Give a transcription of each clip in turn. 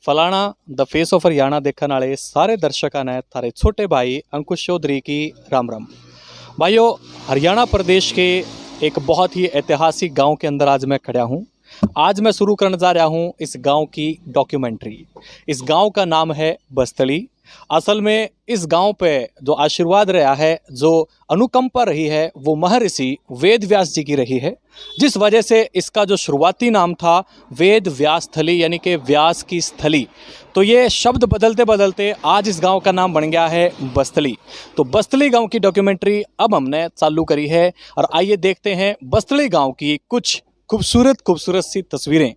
फलाना the face of Haryana देखने वाले सारे दर्शकों ने थारे छोटे भाई अंकुश चौधरी की राम राम। भाइयों, हरियाणा प्रदेश के एक बहुत ही ऐतिहासिक गांव के अंदर आज मैं खड़ा हूं। आज मैं शुरू करने जा रहा हूं इस गांव की डॉक्यूमेंट्री। इस गांव का नाम है बस्तली। असल में इस गांव पे जो आशीर्वाद रहा है, जो अनुकंपा रही है, वो महर्षि वेद व्यास जी की रही है, जिस वजह से इसका जो शुरुआती नाम था वेद व्यास स्थली यानी कि व्यास की स्थली। तो ये शब्द बदलते बदलते आज इस गांव का नाम बन गया है बस्तली। तो बस्तली गांव की डॉक्यूमेंट्री अब हमने चालू करी है और आइए देखते हैं बस्तली गांव की कुछ खूबसूरत खूबसूरत सी तस्वीरें।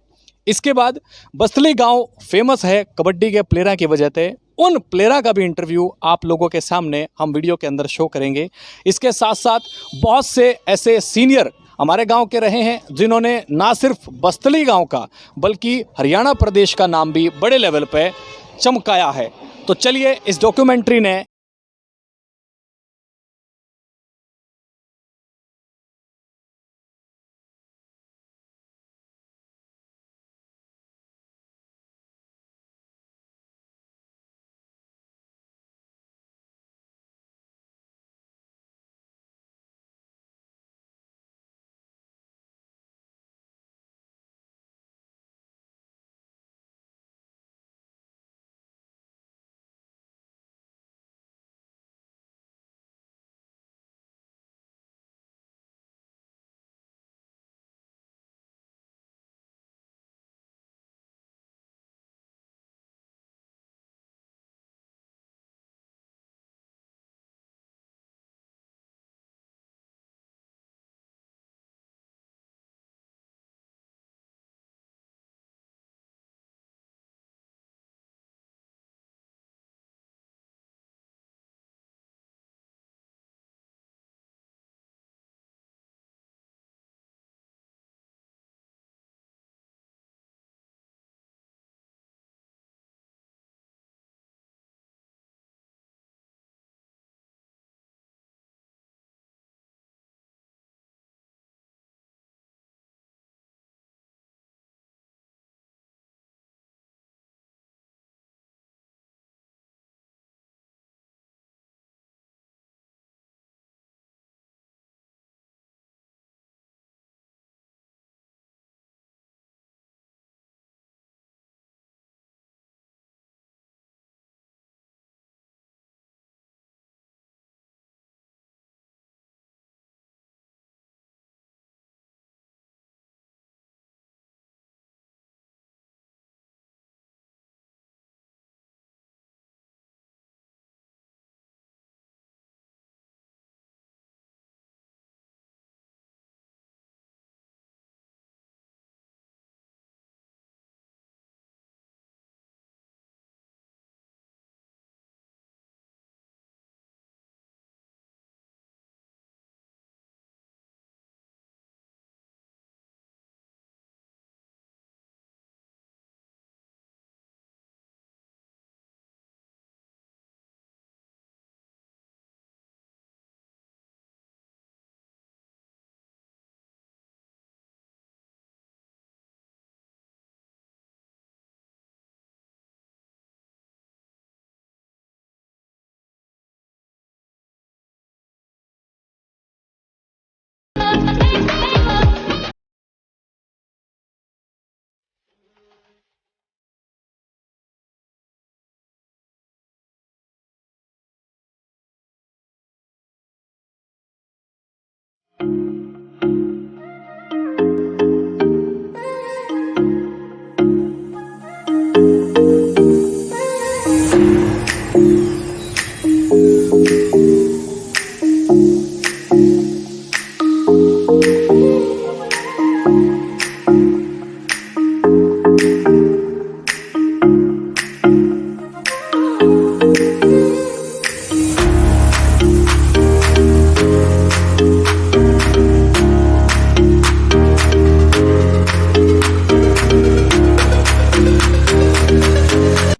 इसके बाद बस्तली गांव फेमस है कबड्डी के प्लेयरों की वजह से। उन प्लेयरों का भी इंटरव्यू आप लोगों के सामने हम वीडियो के अंदर शो करेंगे। इसके साथ साथ बहुत से ऐसे सीनियर हमारे गांव के रहे हैं जिन्होंने ना सिर्फ बस्तली गांव का बल्कि हरियाणा प्रदेश का नाम भी बड़े लेवल पे चमकाया है। तो चलिए इस डॉक्यूमेंट्री ने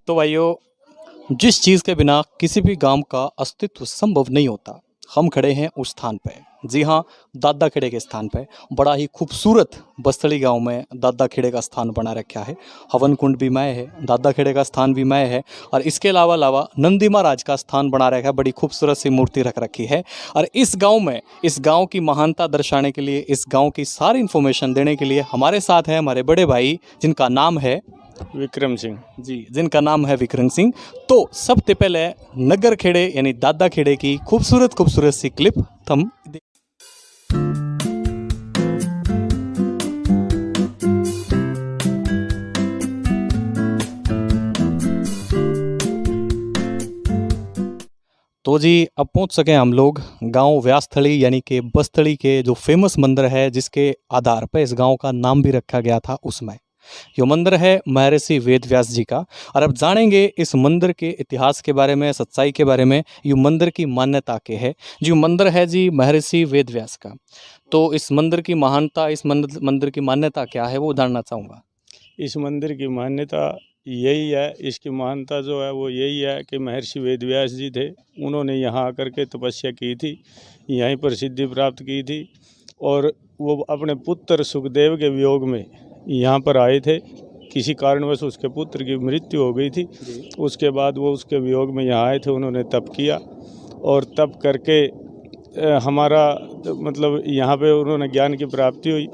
तो भाइयों, जिस चीज़ के बिना किसी भी गांव का अस्तित्व संभव नहीं होता, हम खड़े हैं उस स्थान पे जी हाँ, दादा खेड़े के स्थान पे बड़ा ही खूबसूरत बस्तड़ी गांव में दादा खेड़े का स्थान बना रखा है। हवन कुंड भी मय है, दादा खेड़े का स्थान भी मय है और इसके अलावा नंदी महाराज का स्थान बना रखा है। बड़ी खूबसूरत सी मूर्ति रख रखी है और इस गांव में, इस गांव की महानता दर्शाने के लिए, इस गांव की सारी इन्फॉर्मेशन देने के लिए हमारे साथ हैं हमारे बड़े भाई जिनका नाम है विक्रम सिंह जी, जिनका नाम है विक्रम सिंह। तो सबसे पहले नगर खेड़े यानी दादा खेड़े की खूबसूरत सी क्लिप हम तो जी अब पहुंच सके हम लोग गांव व्यासस्थली यानी कि बस्तड़ी के जो फेमस मंदिर है जिसके आधार पर इस गांव का नाम भी रखा गया था उसमें। यो मंदिर है महर्षि वेद व्यास जी का और अब जानेंगे इस मंदिर के इतिहास के बारे में, सच्चाई के बारे में, यो मंदिर की मान्यता के है। जो मंदिर है जी महर्षि वेद व्यास का, तो इस मंदिर की महानता, इस मंदिर की मान्यता क्या है वो जानना चाहूँगा। इस मंदिर की मान्यता यही है, इसकी महानता जो है वो यही है कि महर्षि वेद व्यास जी थे, उन्होंने यहाँ आकर के तपस्या की थी, यहीं पर सिद्धि प्राप्त की थी और वो अपने पुत्र सुखदेव के वियोग में यहाँ पर आए थे। किसी कारणवश उसके पुत्र की मृत्यु हो गई थी, उसके बाद वो उसके वियोग में यहाँ आए थे, उन्होंने तप किया और तप करके हमारा मतलब यहाँ पे उन्होंने ज्ञान की प्राप्ति हुई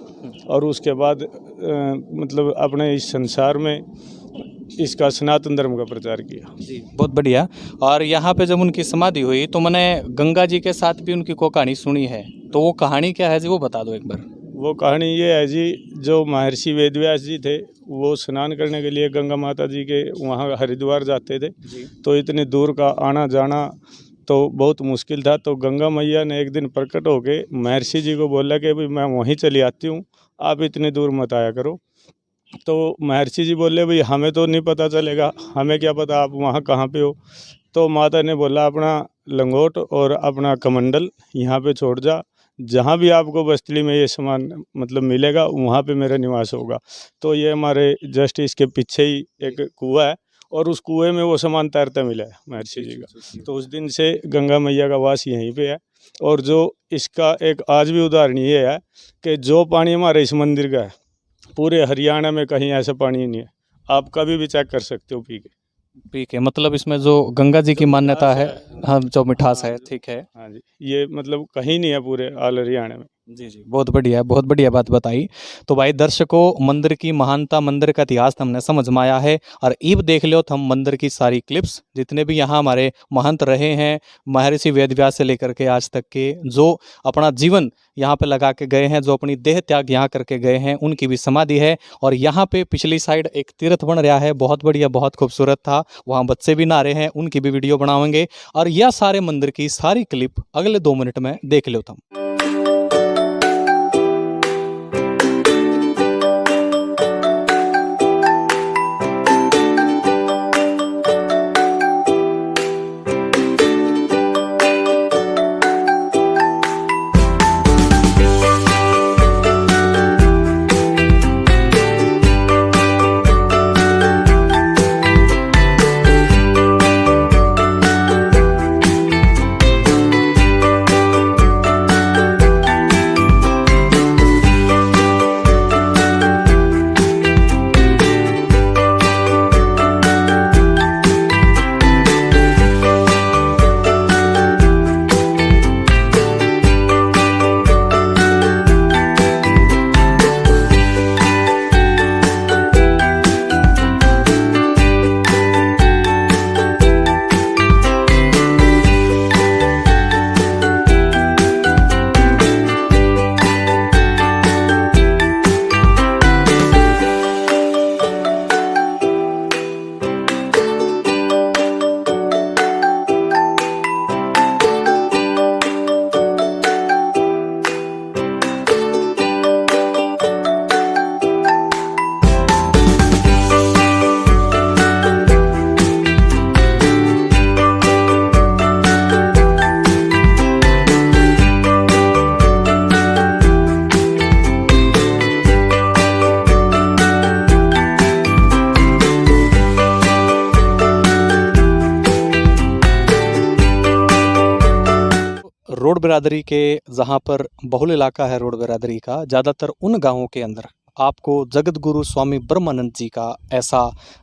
और उसके बाद मतलब अपने इस संसार में इसका सनातन धर्म का प्रचार किया। जी बहुत बढ़िया। और यहाँ पे जब उनकी समाधि हुई तो मैंने गंगा जी के साथ भी उनकी को कहानी सुनी है, तो वो कहानी क्या है जी वो बता दो एक बार। वो कहानी ये है जी, जो महर्षि वेद व्यास जी थे वो स्नान करने के लिए गंगा माता जी के वहाँ हरिद्वार जाते थे, तो इतनी दूर का आना जाना तो बहुत मुश्किल था। तो गंगा मैया ने एक दिन प्रकट होके महर्षि जी को बोला कि भाई मैं वहीं चली आती हूँ, आप इतनी दूर मत आया करो। तो महर्षि जी बोले भाई हमें तो नहीं पता चलेगा, हमें क्या पता आप वहाँ कहाँ पे हो। तो माता ने बोला अपना लंगोट और अपना कमंडल यहाँ पे छोड़ जा, जहाँ भी आपको बस्तड़ी में ये सामान मतलब मिलेगा वहाँ पे मेरा निवास होगा। तो ये हमारे जस्ट इसके पीछे ही एक कुआं है और उस कुएं में वो सामान तैरता मिला है महर्षि जी का। तो उस दिन से गंगा मैया का वास यहीं पे है और जो इसका एक आज भी उदाहरण ये है कि जो पानी हमारे इस मंदिर का है पूरे हरियाणा में कहीं ऐसा पानी नहीं है, आप कभी भी चेक कर सकते हो पी के। मतलब इसमें जो गंगा जी की मान्यता है, हाँ जो मिठास है, ठीक है। हाँ जी, ये मतलब कहीं नहीं है पूरे ऑल हरियाणा में। जी जी बहुत बढ़िया, बहुत बढ़िया बात बताई। तो भाई दर्शकों, मंदिर की महानता, मंदिर का इतिहास हमने समझ में आया है और अब देख लो तो हम मंदिर की सारी क्लिप्स, जितने भी यहाँ हमारे महंत रहे हैं महर्षि वेद व्यास से लेकर के आज तक के, जो अपना जीवन यहाँ पे लगा के गए हैं, जो अपनी देह त्याग यहाँ करके गए हैं, उनकी भी समाधि है। और यहाँ पे पिछली साइड एक तीर्थ बन रहा है, बहुत बढ़िया, बहुत खूबसूरत था, वहाँ बच्चे भी नहा रहे हैं, उनकी भी वीडियो बनाएंगे और यह सारे मंदिर की सारी क्लिप अगले 2 मिनट में देख लो तुम। बिरादरी के जहाँ पर बहुल इलाका है रोड बिरादरी का, ज़्यादातर उन गाँवों के अंदर आपको जगत गुरु स्वामी ब्रह्मानंद जी का ऐसा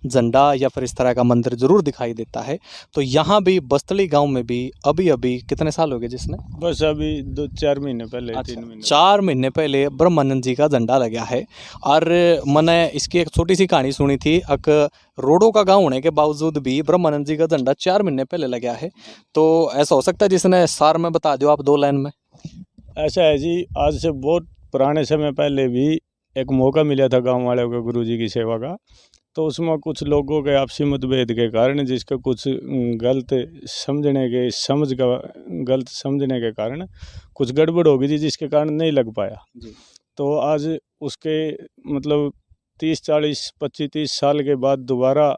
झंडा या फिर इस तरह का मंदिर ज़रूर दिखाई देता है। तो यहाँ भी बस्तली गांव में भी अभी अभी कितने साल हो गए जिसने? बस अभी 2-4 महीने पहले, 3 महीने 4 महीने पहले ब्रह्मानंद जी का झंडा लगा है। और मैंने इसकी एक छोटी सी कहानी सुनी थी। एक रोडों का गांव होने के बावजूद भी ब्रह्मानंद जी का झंडा 4 महीने पहले लगा है। तो ऐसा हो सकता है जिसने सार में बता दो आप 2 लाइन में। ऐसा है जी, आज से बहुत पुराने समय पहले भी एक मौका मिला था गांव वालों को गुरु जी की सेवा का। तो उसमें कुछ लोगों के आपसी मतभेद के कारण, जिसका कुछ गलत समझने के कारण कुछ गड़बड़ हो गई थी, जिसके कारण नहीं लग पाया जी। तो आज उसके मतलब 30-40-25-30 साल के बाद दोबारा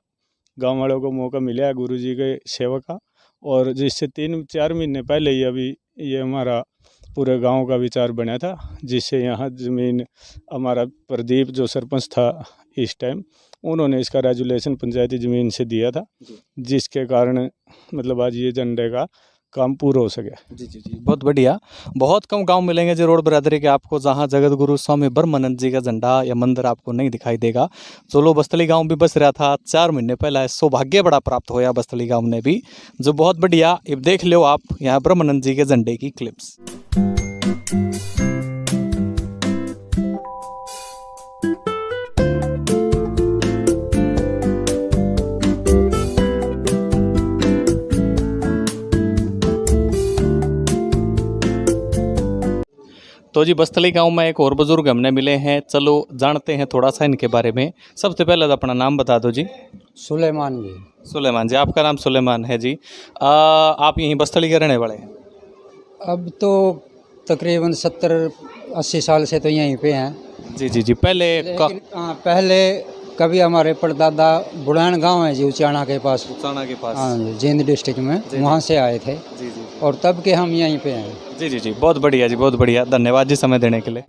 गांव वालों को मौका मिला है गुरु जी के सेवा का। और जिससे 3-4 महीने पहले ही अभी ये हमारा पूरे गांव का विचार बना था, जिससे यहाँ ज़मीन हमारा प्रदीप जो सरपंच था इस टाइम, उन्होंने इसका रेजुलेशन पंचायती ज़मीन से दिया था, जिसके कारण मतलब आज ये झंडे का काम पूरा हो सके। जी जी जी, बहुत बढ़िया। बहुत कम गांव मिलेंगे जो रोड बिरादरी के आपको जहां जगत गुरु स्वामी ब्रह्मानंद जी का झंडा या मंदिर आपको नहीं दिखाई देगा। चलो बस्तली गांव भी बस रहा था 4 महीने पहले, सौभाग्य बड़ा प्राप्त होया बस्तली गांव ने भी, जो बहुत बढ़िया। अब देख लो आप यहाँ ब्रह्मानंद जी के झंडे की क्लिप्स। तो जी बस्तली गांव में एक और बुजुर्ग हमने मिले हैं, चलो जानते हैं थोड़ा सा इनके बारे में। सबसे पहले तो अपना नाम बता दो जी। सुलेमान जी। सुलेमान जी, आपका नाम सुलेमान है जी। आप यहीं बस्तली के रहने वाले हैं? अब तो तकरीबन 70-80 साल से तो यहीं पे हैं। जी जी जी। पहले लेकिन पहले कभी हमारे परदादा बुढ़ान गांव है जी, उचाना के पास। उचाना के पास? हाँ जी, जींद डिस्ट्रिक्ट में, वहाँ से आए थे। जी जी और तब के हम यहीं पे हैं। जी जी जी, बहुत बढ़िया जी, बहुत बढ़िया। धन्यवाद जी समय देने के लिए।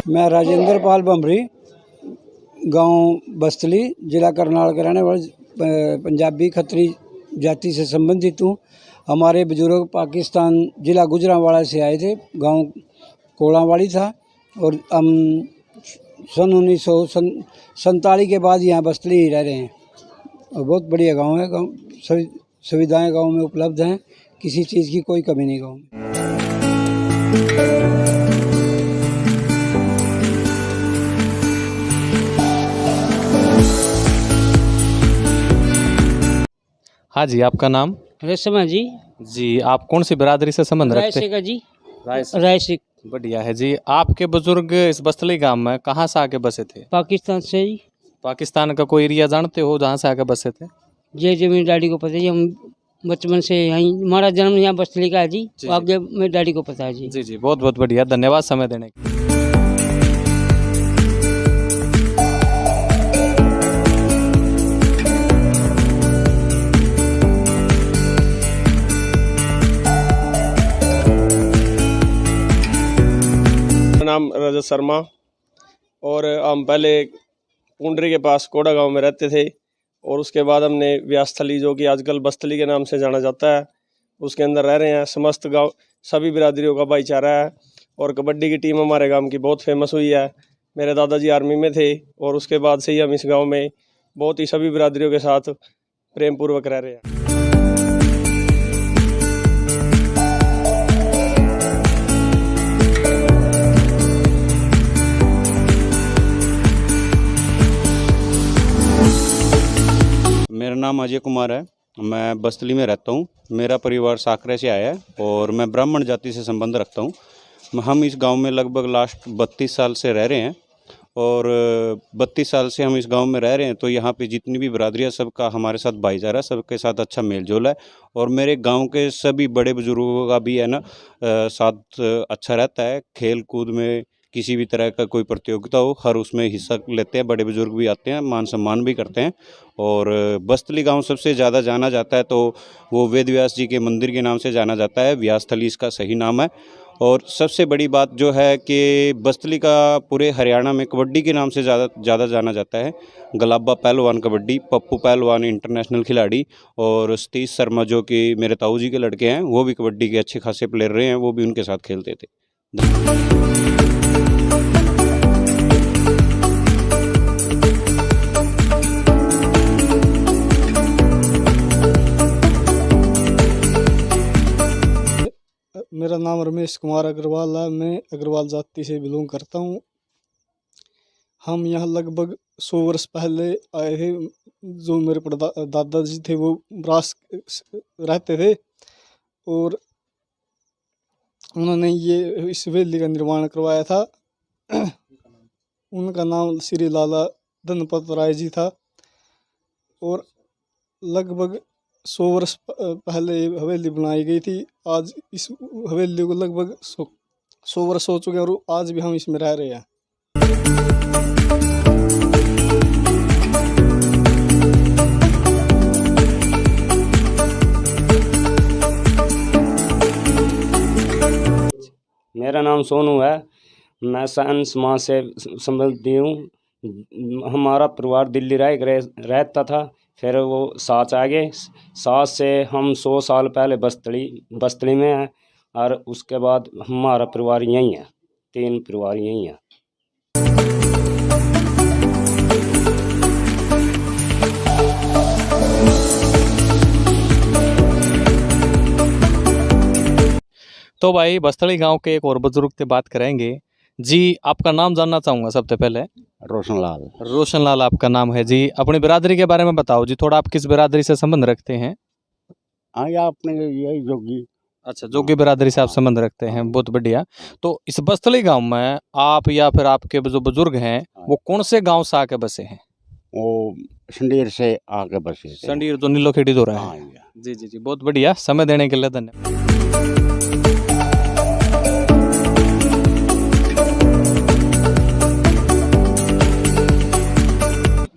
मैं राजेंद्र पाल बमरी, गांव बस्तली, जिला करनाल का रहने वाले पंजाबी खत्री जाति से संबंधित हूँ। हमारे बुजुर्ग पाकिस्तान जिला गुजरांवाला से आए थे, गांव कोलावाड़ी था। और हम सन 1947 के बाद यहाँ बस्तली ही रह रहे हैं। और बहुत बढ़िया गांव है। गांव सभी सुविधाएँ गांव में उपलब्ध हैं, किसी चीज़ की कोई कमी नहीं गांव में। हाँ जी, आपका नाम? रेशमा जी। जी, आप कौन सी बिरादरी से संबंध रखते रायसे हैं? का जी। रायसे। रायसे बढ़िया है जी। आपके बुजुर्ग इस बस्तली गांव में कहाँ से आके बसे थे? पाकिस्तान से जी। पाकिस्तान का कोई एरिया जानते हो जहाँ से आके बसे थे? ये जमीन डैडी को पता है जी, हम बचपन से यहीं, हमारा जन्म यहाँ बस्तली का है जी। जी। आगे मेरे डैडी को पता है जी। जी जी, बहुत बहुत बढ़िया। धन्यवाद समय देने के लिए। नाम रजत शर्मा, और हम पहले पुंडरी के पास कोड़ा गांव में रहते थे। और उसके बाद हमने व्यासस्थली, जो कि आजकल बस्तली के नाम से जाना जाता है, उसके अंदर रह रहे हैं। समस्त गांव सभी बिरादरियों का भाईचारा है। और कबड्डी की टीम हमारे गांव की बहुत फेमस हुई है। मेरे दादाजी आर्मी में थे, और उसके बाद से ही हम इस गाँव में बहुत ही सभी बिरादरियों के साथ प्रेम पूर्वक रह रहे हैं। मेरा नाम अजय कुमार है, मैं बस्तली में रहता हूँ। मेरा परिवार साकरे से आया है और मैं ब्राह्मण जाति से संबंध रखता हूँ। हम इस गांव में लगभग लास्ट 32 साल से रह रहे हैं। और 32 साल से हम इस गांव में रह रहे हैं, तो यहाँ पे जितनी भी बिरादरियाँ, सबका हमारे साथ भाईचारा, सबके साथ अच्छा मेलजोल है। और मेरे गांव के सभी बड़े बुजुर्गों का भी है ना साथ अच्छा रहता है। खेल कूद में किसी भी तरह का कोई प्रतियोगिता हो, हर उसमें हिस्सा लेते हैं। बड़े बुजुर्ग भी आते हैं, मान सम्मान भी करते हैं। और बस्तली गांव सबसे ज़्यादा जाना जाता है तो वो वेद व्यास जी के मंदिर के नाम से जाना जाता है। व्यासस्थली इसका सही नाम है। और सबसे बड़ी बात जो है कि बस्तली का पूरे हरियाणा में कबड्डी के नाम से ज़्यादा जाना जाता है। गलाबा पहलवान कबड्डी, पप्पू पहलवान इंटरनेशनल खिलाड़ी, और सतीश शर्मा जो कि मेरे ताऊ जी के लड़के हैं, वो भी कबड्डी के अच्छे खासे प्लेयर रहे हैं, वो भी उनके साथ खेलते थे। मेरा नाम रमेश कुमार अग्रवाल है। मैं अग्रवाल जाति से बिलोंग करता हूँ। हम यहाँ लगभग 100 वर्ष पहले आए थे। जो मेरे दादाजी थे वो ब्रास रहते थे और उन्होंने ये इस हवेली का निर्माण करवाया था। उनका नाम श्री लाला धनपत राय जी था और लगभग 100 वर्ष पहले ये हवेली बनाई गई थी। आज इस हवेली को लगभग 100 वर्ष हो चुके हैं और आज भी हम इसमें रह रहे हैं। मेरा नाम सोनू है। मैं सन समाज से संबंधी हूँ। हमारा परिवार दिल्ली रहता था, फिर वो साथ आ गए। साथ से हम 100 साल पहले बस्तली में हैं और उसके बाद हमारा परिवार यहीं है। 3 परिवार यहीं हैं। तो भाई बस्तली गांव के एक और बुजुर्ग से बात करेंगे जी। आपका नाम जानना चाहूँगा सबसे पहले। रोशनलाल। रोशनलाल आपका नाम है जी। अपनी बिरादरी के बारे में बताओ जी थोड़ा। आप किस बिरादरी से संबंध रखते हैं? या अपने यही जोगी। अच्छा, जोगी बिरादरी से आप संबंध रखते हैं, बहुत बढ़िया। तो इस बस्तली गांव में आप या फिर आपके जो बुजुर्ग हैं वो कौन से गांव से आके बसे हैं? वो संडीर से आके बसे थे। संडीर जो नीलो खेड़ी दो रहा है। जी जी जी, बहुत बढ़िया। समय देने के लिए धन्यवाद।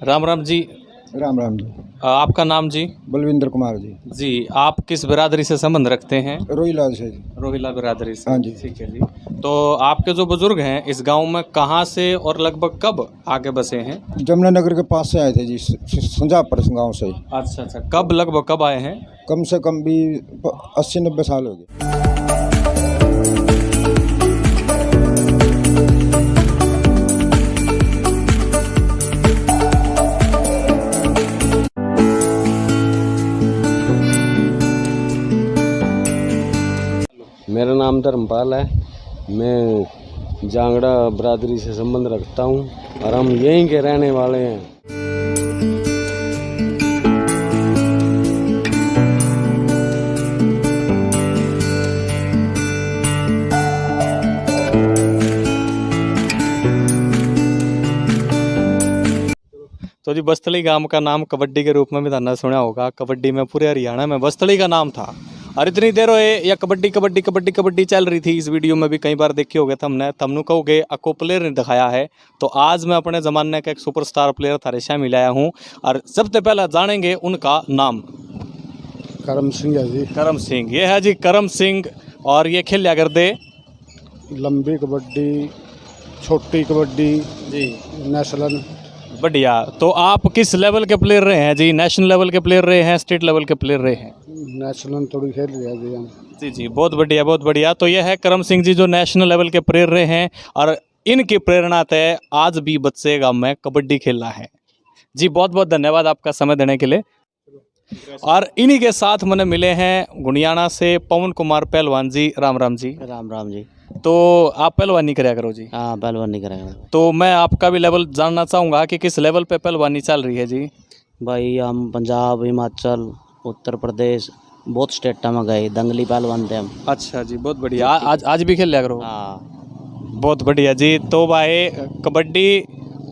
राम राम जी। राम राम जी। आपका नाम जी? बलविंदर कुमार जी। जी, आप किस बिरादरी से संबंध रखते हैं? रोहिलाल से। रोहिला बिरादरी से। हाँ जी। ठीक है जी। तो आपके जो बुजुर्ग हैं इस गांव में कहाँ से और लगभग कब आके बसे हैं? जमुनानगर के पास से आए थे जी, संजापुर गांव से। अच्छा अच्छा, कब लगभग कब आए हैं? कम से कम भी 80-90 साल हो गए। मेरा नाम धर्मपाल है। मैं जांगड़ा बिरादरी से संबंध रखता हूँ और हम यहीं के रहने वाले हैं। तो जी बस्तली गांव का नाम कबड्डी के रूप में भी धन्ना सुना होगा। कबड्डी में पूरे हरियाणा में बस्तली का नाम था और इतनी देर होए या कबड्डी कबड्डी कबड्डी कबड्डी चल रही थी। इस वीडियो में भी कई बार देखी होगे तमनु कहोगे अको प्लेयर ने दिखाया है। तो आज मैं अपने ज़माने का एक सुपरस्टार प्लेयर थारे शामिल मिलाया हूँ और सबसे पहले जानेंगे उनका नाम। करम सिंह है जी। करम सिंह, ये है जी करम सिंह। और ये खेल लिया करते लंबी कबड्डी, छोटी कबड्डी जी, नेशनल। बढ़िया। तो आप किस लेवल के प्लेयर रहे हैं जी? नेशनल लेवल के प्लेयर रहे हैं, स्टेट लेवल के प्लेयर रहे हैं? नेशनल थोड़ी खेल रहे जी हम। जी जी, बहुत बढ़िया बहुत बढ़िया। तो यह है करम सिंह जी जो नेशनल लेवल के प्लेयर रहे हैं और इनकी प्रेरणा से आज भी बच्चे गांव में कबड्डी खेलना है। जी बहुत बहुत धन्यवाद आपका समय देने के लिए। और इन्हीं के साथ मैंने मिले हैं गुनियाना से पवन कुमार पहलवान जी। राम राम जी। राम राम जी। तो आप पहलवानी कराया करो जी? हाँ, पहलवानी कराया। तो मैं आपका भी लेवल जानना चाहूँगा कि किस लेवल पे पहलवानी चल रही है जी? भाई हम पंजाब, हिमाचल, उत्तर प्रदेश बहुत स्टेटा में गए, दंगली पहलवान थे हम। अच्छा जी, बहुत बढ़िया। आज भी खेल लिया करो? हाँ, बहुत बढ़िया जी। तो भाई कबड्डी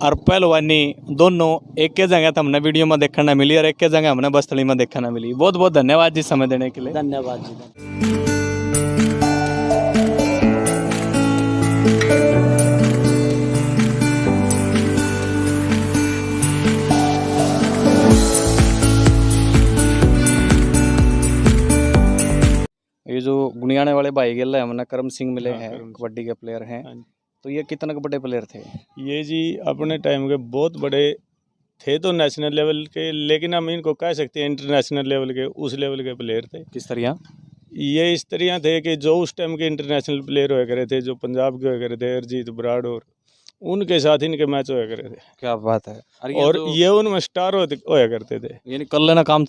और पहलवानी दोनों एक के जगह हमने वीडियो में देखने मिली और एक के जगह हमने बस्तली में देखने मिली। बहुत बहुत धन्यवाद जी समय देने के लिए। धन्यवाद जी। ये जो गुनियाने वाले वाले भाई गिल है हमने करम सिंह मिले हाँ, हैं, करम सिंह। कबड्डी के प्लेयर हैं। हाँ जी। तो ये कितने के बड़े प्लेयर थे? ये जी अपने टाइम के बहुत बड़े थे तो नेशनल लेवल के, लेकिन हम इनको कह सकते हैं इंटरनेशनल लेवल के, उस लेवल के प्लेयर थे। किस तरह? ये इस तरह थे कि जो उस टाइम के इंटरनेशनल प्लेयर हुआ करे थे, जो पंजाब के हुआ करे थे, अरिजीत बराड़, और उनके साथ इनके मैच हुआ करे थे। क्या बात है। और ये उनमें स्टार होया करते थे। यानी कल लेना काम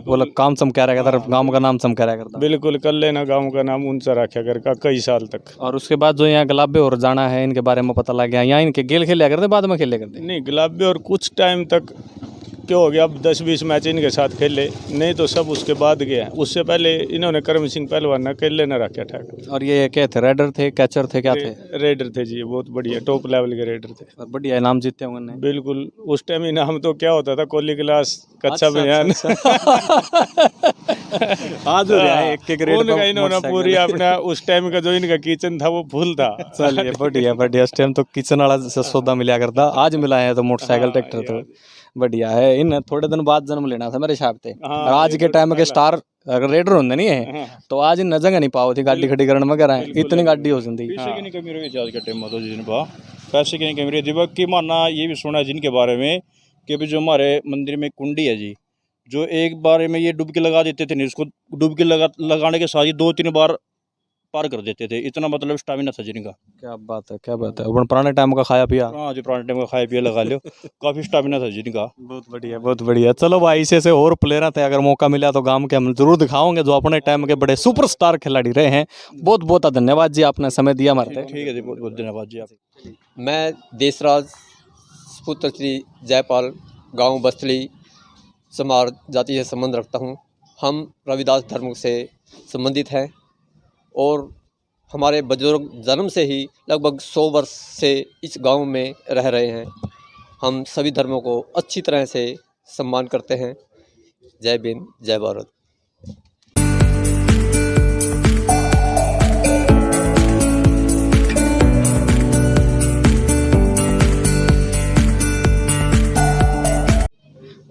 बोला काम चमका रहा करता, गांव का नाम चमका रहा करता। बिल्कुल, कर लेना गांव का नाम ऊंचा रखा कर कई साल तक। और उसके बाद जो यहाँ गुलाबे और जाना है, इनके बारे में पता लग गया, यहाँ इनके गेल खेला करते, बाद में खेले करते। नहीं, गुलाबी और कुछ टाइम तक क्या हो गया, अब 10-20 मैच इनके साथ खेले, नहीं तो सब उसके बाद गया। उससे पहले इन्होंने करम सिंह पहलवान ने खेले न रखा था। और ये क्या थे, रेडर थे, कैचर थे, क्या थे? रेडर थे जी, बहुत बढ़िया टॉप लेवल के रेडर थे। और बढ़िया इनाम जीते होंगे उन्होंने। बिल्कुल, उस टाइम इनाम तो क्या होता था, कोली क्लास, कच्चा बनियान। आज हो रहा है एक ग्रेड उनका इन्होंने पूरी अपना उस टाइम का जो इनका किचन था वो फुल था। चलिए बढ़िया बढ़िया। उस टाइम तो किचन वाला सौदा मिला करता, आज मिला है तो मोटरसाइकिल ट्रैक्टर तो बढ़िया है। इन थोड़े दिन बाद जन्म लेना था मेरे हिसाब से। हाँ, आज के टाइम के स्टार अगर रेडर होंगे नहीं है तो आज इन जगह नहीं पाओ थी गाड़ी खड़ी करने में, करा इतनी गाड़ी हो जाती। पैसे की नहीं कमी रही थी आज के टाइम में तो जिनका पैसे की नहीं कमी रही थी। बाकी माना ये भी सुना है जिनके बारे में कि भी जो हमारे मंदिर में कुंडी है जी, जो एक बार में ये डुबकी लगा देते थे नहीं, उसको डुबकी लगाने के साथ ही 2-3 बार पार कर देते थे, इतना मतलब स्टामिना था जिनका। क्या बात है, क्या बात है। अपन पुराने टाइम का खाया पिया। हाँ जी, पुराने टाइम का खाया पिया लगा लो, काफ़ी स्टामिना था जिनका। बहुत बढ़िया, बहुत बढ़िया। चलो भाई, इसे और प्लेयर थे, अगर मौका मिला तो गांव के हम जरूर दिखाओगे जो अपने टाइम के बड़े सुपरस्टार खिलाड़ी रहे हैं। बहुत बहुत धन्यवाद जी, आपने समय दिया हमारे। ठीक है जी, बहुत बहुत धन्यवाद जी आप। मैं देशराज पुत्र श्री जयपाल, गांव बस्तली, समार जाति से संबंध रखता हूं। हम रविदास धर्म से संबंधित हैं और हमारे बुजुर्ग जन्म से ही लगभग 100 वर्ष से इस गांव में रह रहे हैं। हम सभी धर्मों को अच्छी तरह से सम्मान करते हैं। जय भीम, जय भारत।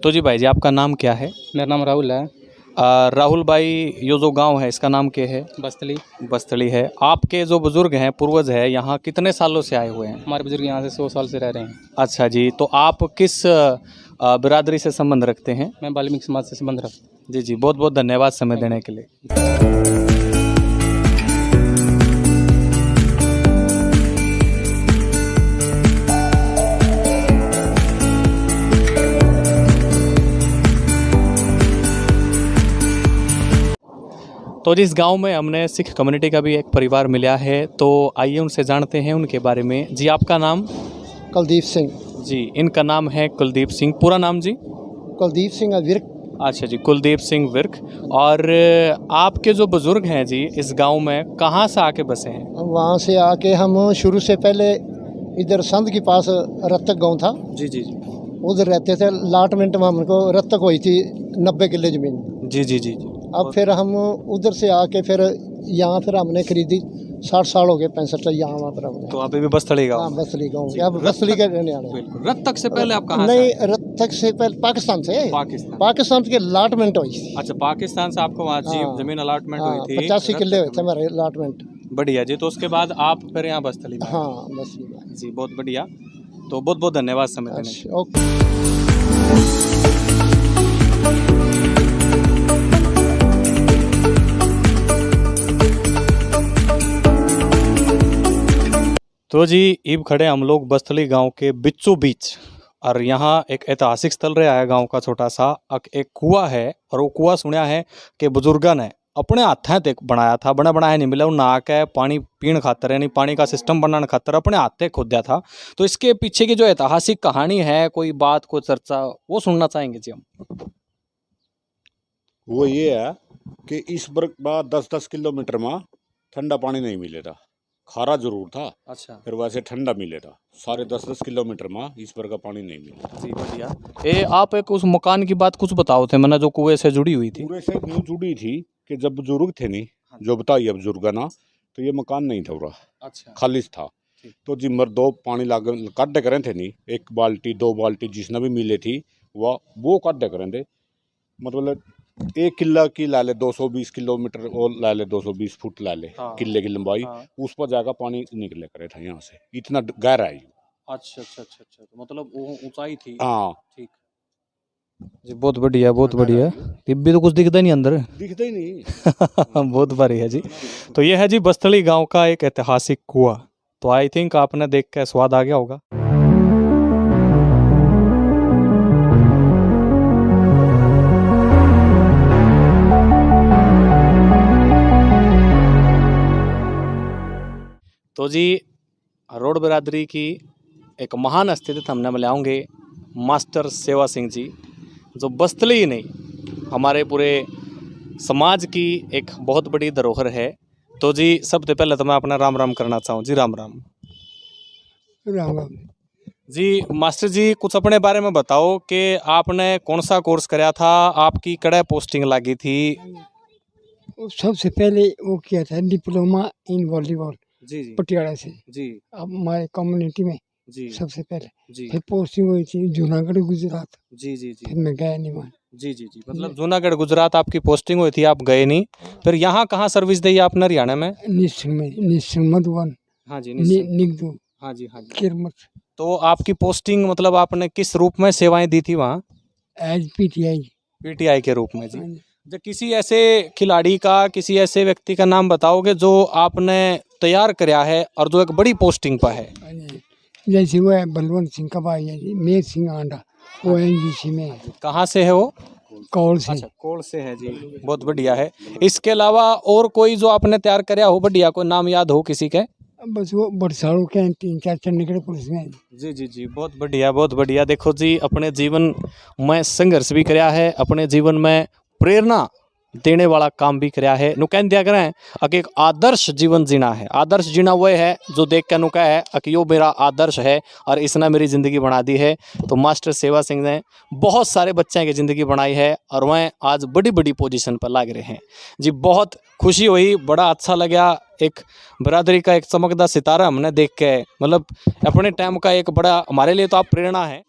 तो जी भाई जी, आपका नाम क्या है? मेरा नाम राहुल है। राहुल भाई, ये जो गांव है इसका नाम क्या है? बस्तली। बस्तली है। आपके जो बुजुर्ग हैं, पूर्वज है, यहाँ कितने सालों से आए हुए हैं? हमारे बुजुर्ग यहाँ से 100 साल से रह रहे हैं। अच्छा जी, तो आप किस बिरादरी से संबंध रखते हैं? मैं वाल्मीकि समाज से संबंध रखता हूँ। जी जी, बहुत बहुत धन्यवाद समय देने के लिए। तो जिस गांव में हमने सिख कम्युनिटी का भी एक परिवार मिला है, तो आइए उनसे जानते हैं उनके बारे में। जी, आपका नाम? कुलदीप सिंह। जी, इनका नाम है कुलदीप सिंह। पूरा नाम जी? कुलदीप सिंह विर्क। अच्छा जी, कुलदीप सिंह विर्क। और आपके जो बुजुर्ग हैं जी इस गांव में कहाँ से आके बसे हैं? वहाँ से आके हम शुरू से पहले इधर संध के पास रत्तक गांव था। जी जी जी। उधर रहते थे। अलाटमेंट में हमको रत्तक हुई थी 90 किले ज़मीन। जी जी जी। अब फिर हम उधर से आके फिर यहाँ फिर हमने खरीदी। 60 साल हो गए, 65 यहाँ वहाँ पर हमने। तो आप भी बस्तली गाँव? हाँ, बस्तली गाँव। अब बस्तली के रहने वाले। बिल्कुल। रत्तक से पहले आप कहाँ से? नहीं, रत्तक से पहले पाकिस्तान से। पाकिस्तान के अलाटमेंट हुई थी। अच्छा, पाकिस्तान से आपको वहाँ जमीन अलाटमेंट हुई थी? 85 किले हुए थे हमारे अलाटमेंट। बढ़िया जी। तो उसके बाद आप फिर यहाँ बस्तली में? हाँ, बस्तली में जी, बहुत बढ़िया। तो बहुत बहुत धन्यवाद समय देने के लिए। ओके। तो जी, ईब खड़े हम लोग बस्तली गांव के बीचों बीच, और यहाँ एक ऐतिहासिक स्थल रहा है गांव का छोटा सा। एक कुआं है, और वो कुआं सुना है कि बुजुर्गों ने अपने हाथों तक बनाया था। बनाया नहीं मिला, वो नहा के पानी पीने खातर, यानी पानी का सिस्टम बनाने खातर अपने हाथ खोदा था। तो इसके पीछे की जो ऐतिहासिक कहानी है, कोई बात, कोई चर्चा, वो सुनना चाहेंगे जी हम। वो ये है कि इस बाद 10-10 किलोमीटर में ठंडा पानी नहीं मिले था। खारा जरूर था। अच्छा। फिर वैसे ठंडा मिले था। सारे 10-10 किलोमीटर में इस पर का पानी नहीं मिला। जी, बढ़िया। आप एक उस मकान की बात कुछ बताओ थे, मैंने जो कुएं से जुड़ी हुई थी। कुएं से यूँ जुड़ी थी कि जब बुजुर्ग थे नहीं, जो बताइए बुजुर्ग ना, तो ये मकान नहीं था पूरा। अच्छा। खालिश था। तो जिम्मर 2 पानी लाग काटे करें थे नहीं, 1 बाल्टी 2 बाल्टी जिसने भी मिले थी वो काटे करें थे। मतलब एक किला की ला ले 220 किलोमीटर और ला ले 220 फुट ला ले हाँ। किले की लंबाई, हाँ। उस पर जाकर पानी निकले करे था यहाँ से, इतना गहरा है। अच्छा अच्छा अच्छा अच्छा, तो मतलब वो ऊंचाई थी। हाँ, ठीक जी, बहुत बढ़िया बहुत बढ़िया। टिब्बी तो कुछ दिखता नहीं अंदर। दिखता ही नहीं। बहुत बढ़िया है जी। तो ये है जी बस्तली गांव का एक ऐतिहासिक कुआं। तो आई थिंक आपने देख के स्वाद आ गया होगा। तो जी रोड बिरादरी की एक महान अस्तित्व हमने मिलाओगे मास्टर सेवा सिंह जी, जो बस्तली ही नहीं हमारे पूरे समाज की एक बहुत बड़ी धरोहर है। तो जी सबसे पहले तो मैं अपना राम राम करना चाहूँ जी। राम राम। राम राम। जी मास्टर जी, कुछ अपने बारे में बताओ कि आपने कौन सा कोर्स कराया था, आपकी कड़ा पोस्टिंग लगी थी? सबसे पहले वो किया था डिप्लोमा इन वॉलीबॉल जी जी पटियाला से, जी अब हमारे कम्युनिटी में जी सबसे पहले। जी फिर पोस्टिंग हुई थी जूनागढ़ गुजरात, जी जी जी फिर मैं गया नहीं वहाँ। जी जी जी, मतलब जूनागढ़ गुजरात आपकी पोस्टिंग हुई थी, आप गए नहीं। फिर यहाँ कहाँ सर्विस दी आपने हरियाणा में? निश्चिंग मधुबन, हाँ जी निगदू, हाँ जी हाँ जी। किरमत, तो आपकी पोस्टिंग मतलब आपने किस रूप में सेवाएं दी थी वहाँ? As PTI. पीटीआई के रूप में जी। जो किसी ऐसे खिलाड़ी का, किसी ऐसे व्यक्ति का नाम बताओगे जो आपने तैयार कराया है और जो एक बड़ी पोस्टिंग पर है? जैसे वो है बलवंत सिंह का भाई है जी, मेर सिंह आंडा, वो एनजीसी में है। कहाँ से है वो? कौल से। अच्छा, कोल से है जी, बहुत बढ़िया है। इसके अलावा और कोई जो आपने तैयार कराया हो बढ़िया, कोई नाम याद हो किसी के? बस वो बरसाड़ू के 3-4 चंडीगढ़ पुलिस में। जी जी जी, बहुत बढ़िया बहुत बढ़िया। देखो जी, अपने जीवन में संघर्ष भी कराया है, अपने जीवन में प्रेरणा देने वाला काम भी कराया है। नु कह दिया करें कि एक आदर्श जीवन जीना है। आदर्श जीना वो है जो देख के नु कह है कि यो मेरा आदर्श है और इसने मेरी ज़िंदगी बना दी है। तो मास्टर सेवा सिंह ने बहुत सारे बच्चों की ज़िंदगी बनाई है और वह आज बड़ी बड़ी पोजीशन पर लग रहे हैं जी। बहुत खुशी हुई, बड़ा अच्छा लगा। एक बरादरी का एक चमकदा सितारा हमने देख के, मतलब अपने टाइम का एक बड़ा हमारे लिए तो आप प्रेरणा है।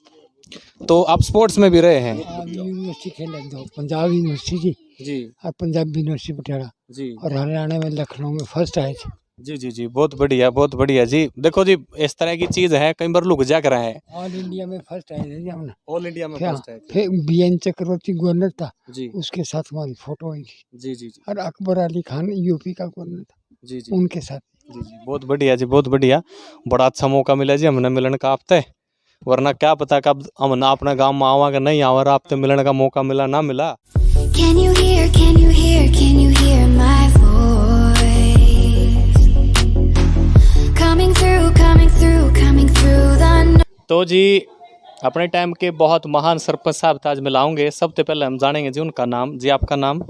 तो आप स्पोर्ट्स में भी रहे हैं? यूनिवर्सिटी खेले दो, पंजाब यूनिवर्सिटी जी और पंजाब यूनिवर्सिटी पटियाला, जी और हरियाणा में लखनऊ में फर्स्ट आए थे। जी जी जी, बहुत बढ़िया जी। देखो जी, इस तरह की चीज़ है, कई बार लुक जा कर है। ऑल इंडिया में फर्स्ट आए थे जी हमने। ऑल इंडिया में फिर फर्स्ट है फिर बीएन चक्रवर्ती गवर्नर था जी उसके साथ हमारी फोटो आई थी, जी जी जी और अकबर अली खान यूपी का गवर्नर था जी जी उनके साथ। जी जी, बहुत बढ़िया जी, बहुत बढ़िया। बड़ा अच्छा मौका मिला जी हमने मिलन का आपते, वरना क्या पता कब हम ना अपना गांव में आवांगे नहीं आवा, आपते मिलने का मौका मिला ना मिला। Can you hear, can you hear, can you hear my voice? Coming through, coming through, coming through the तो जी अपने टाइम के बहुत महान सरपंच साहब ताज मिलाओगे। सबसे पहले हम जानेंगे जी उनका नाम। जी आपका नाम?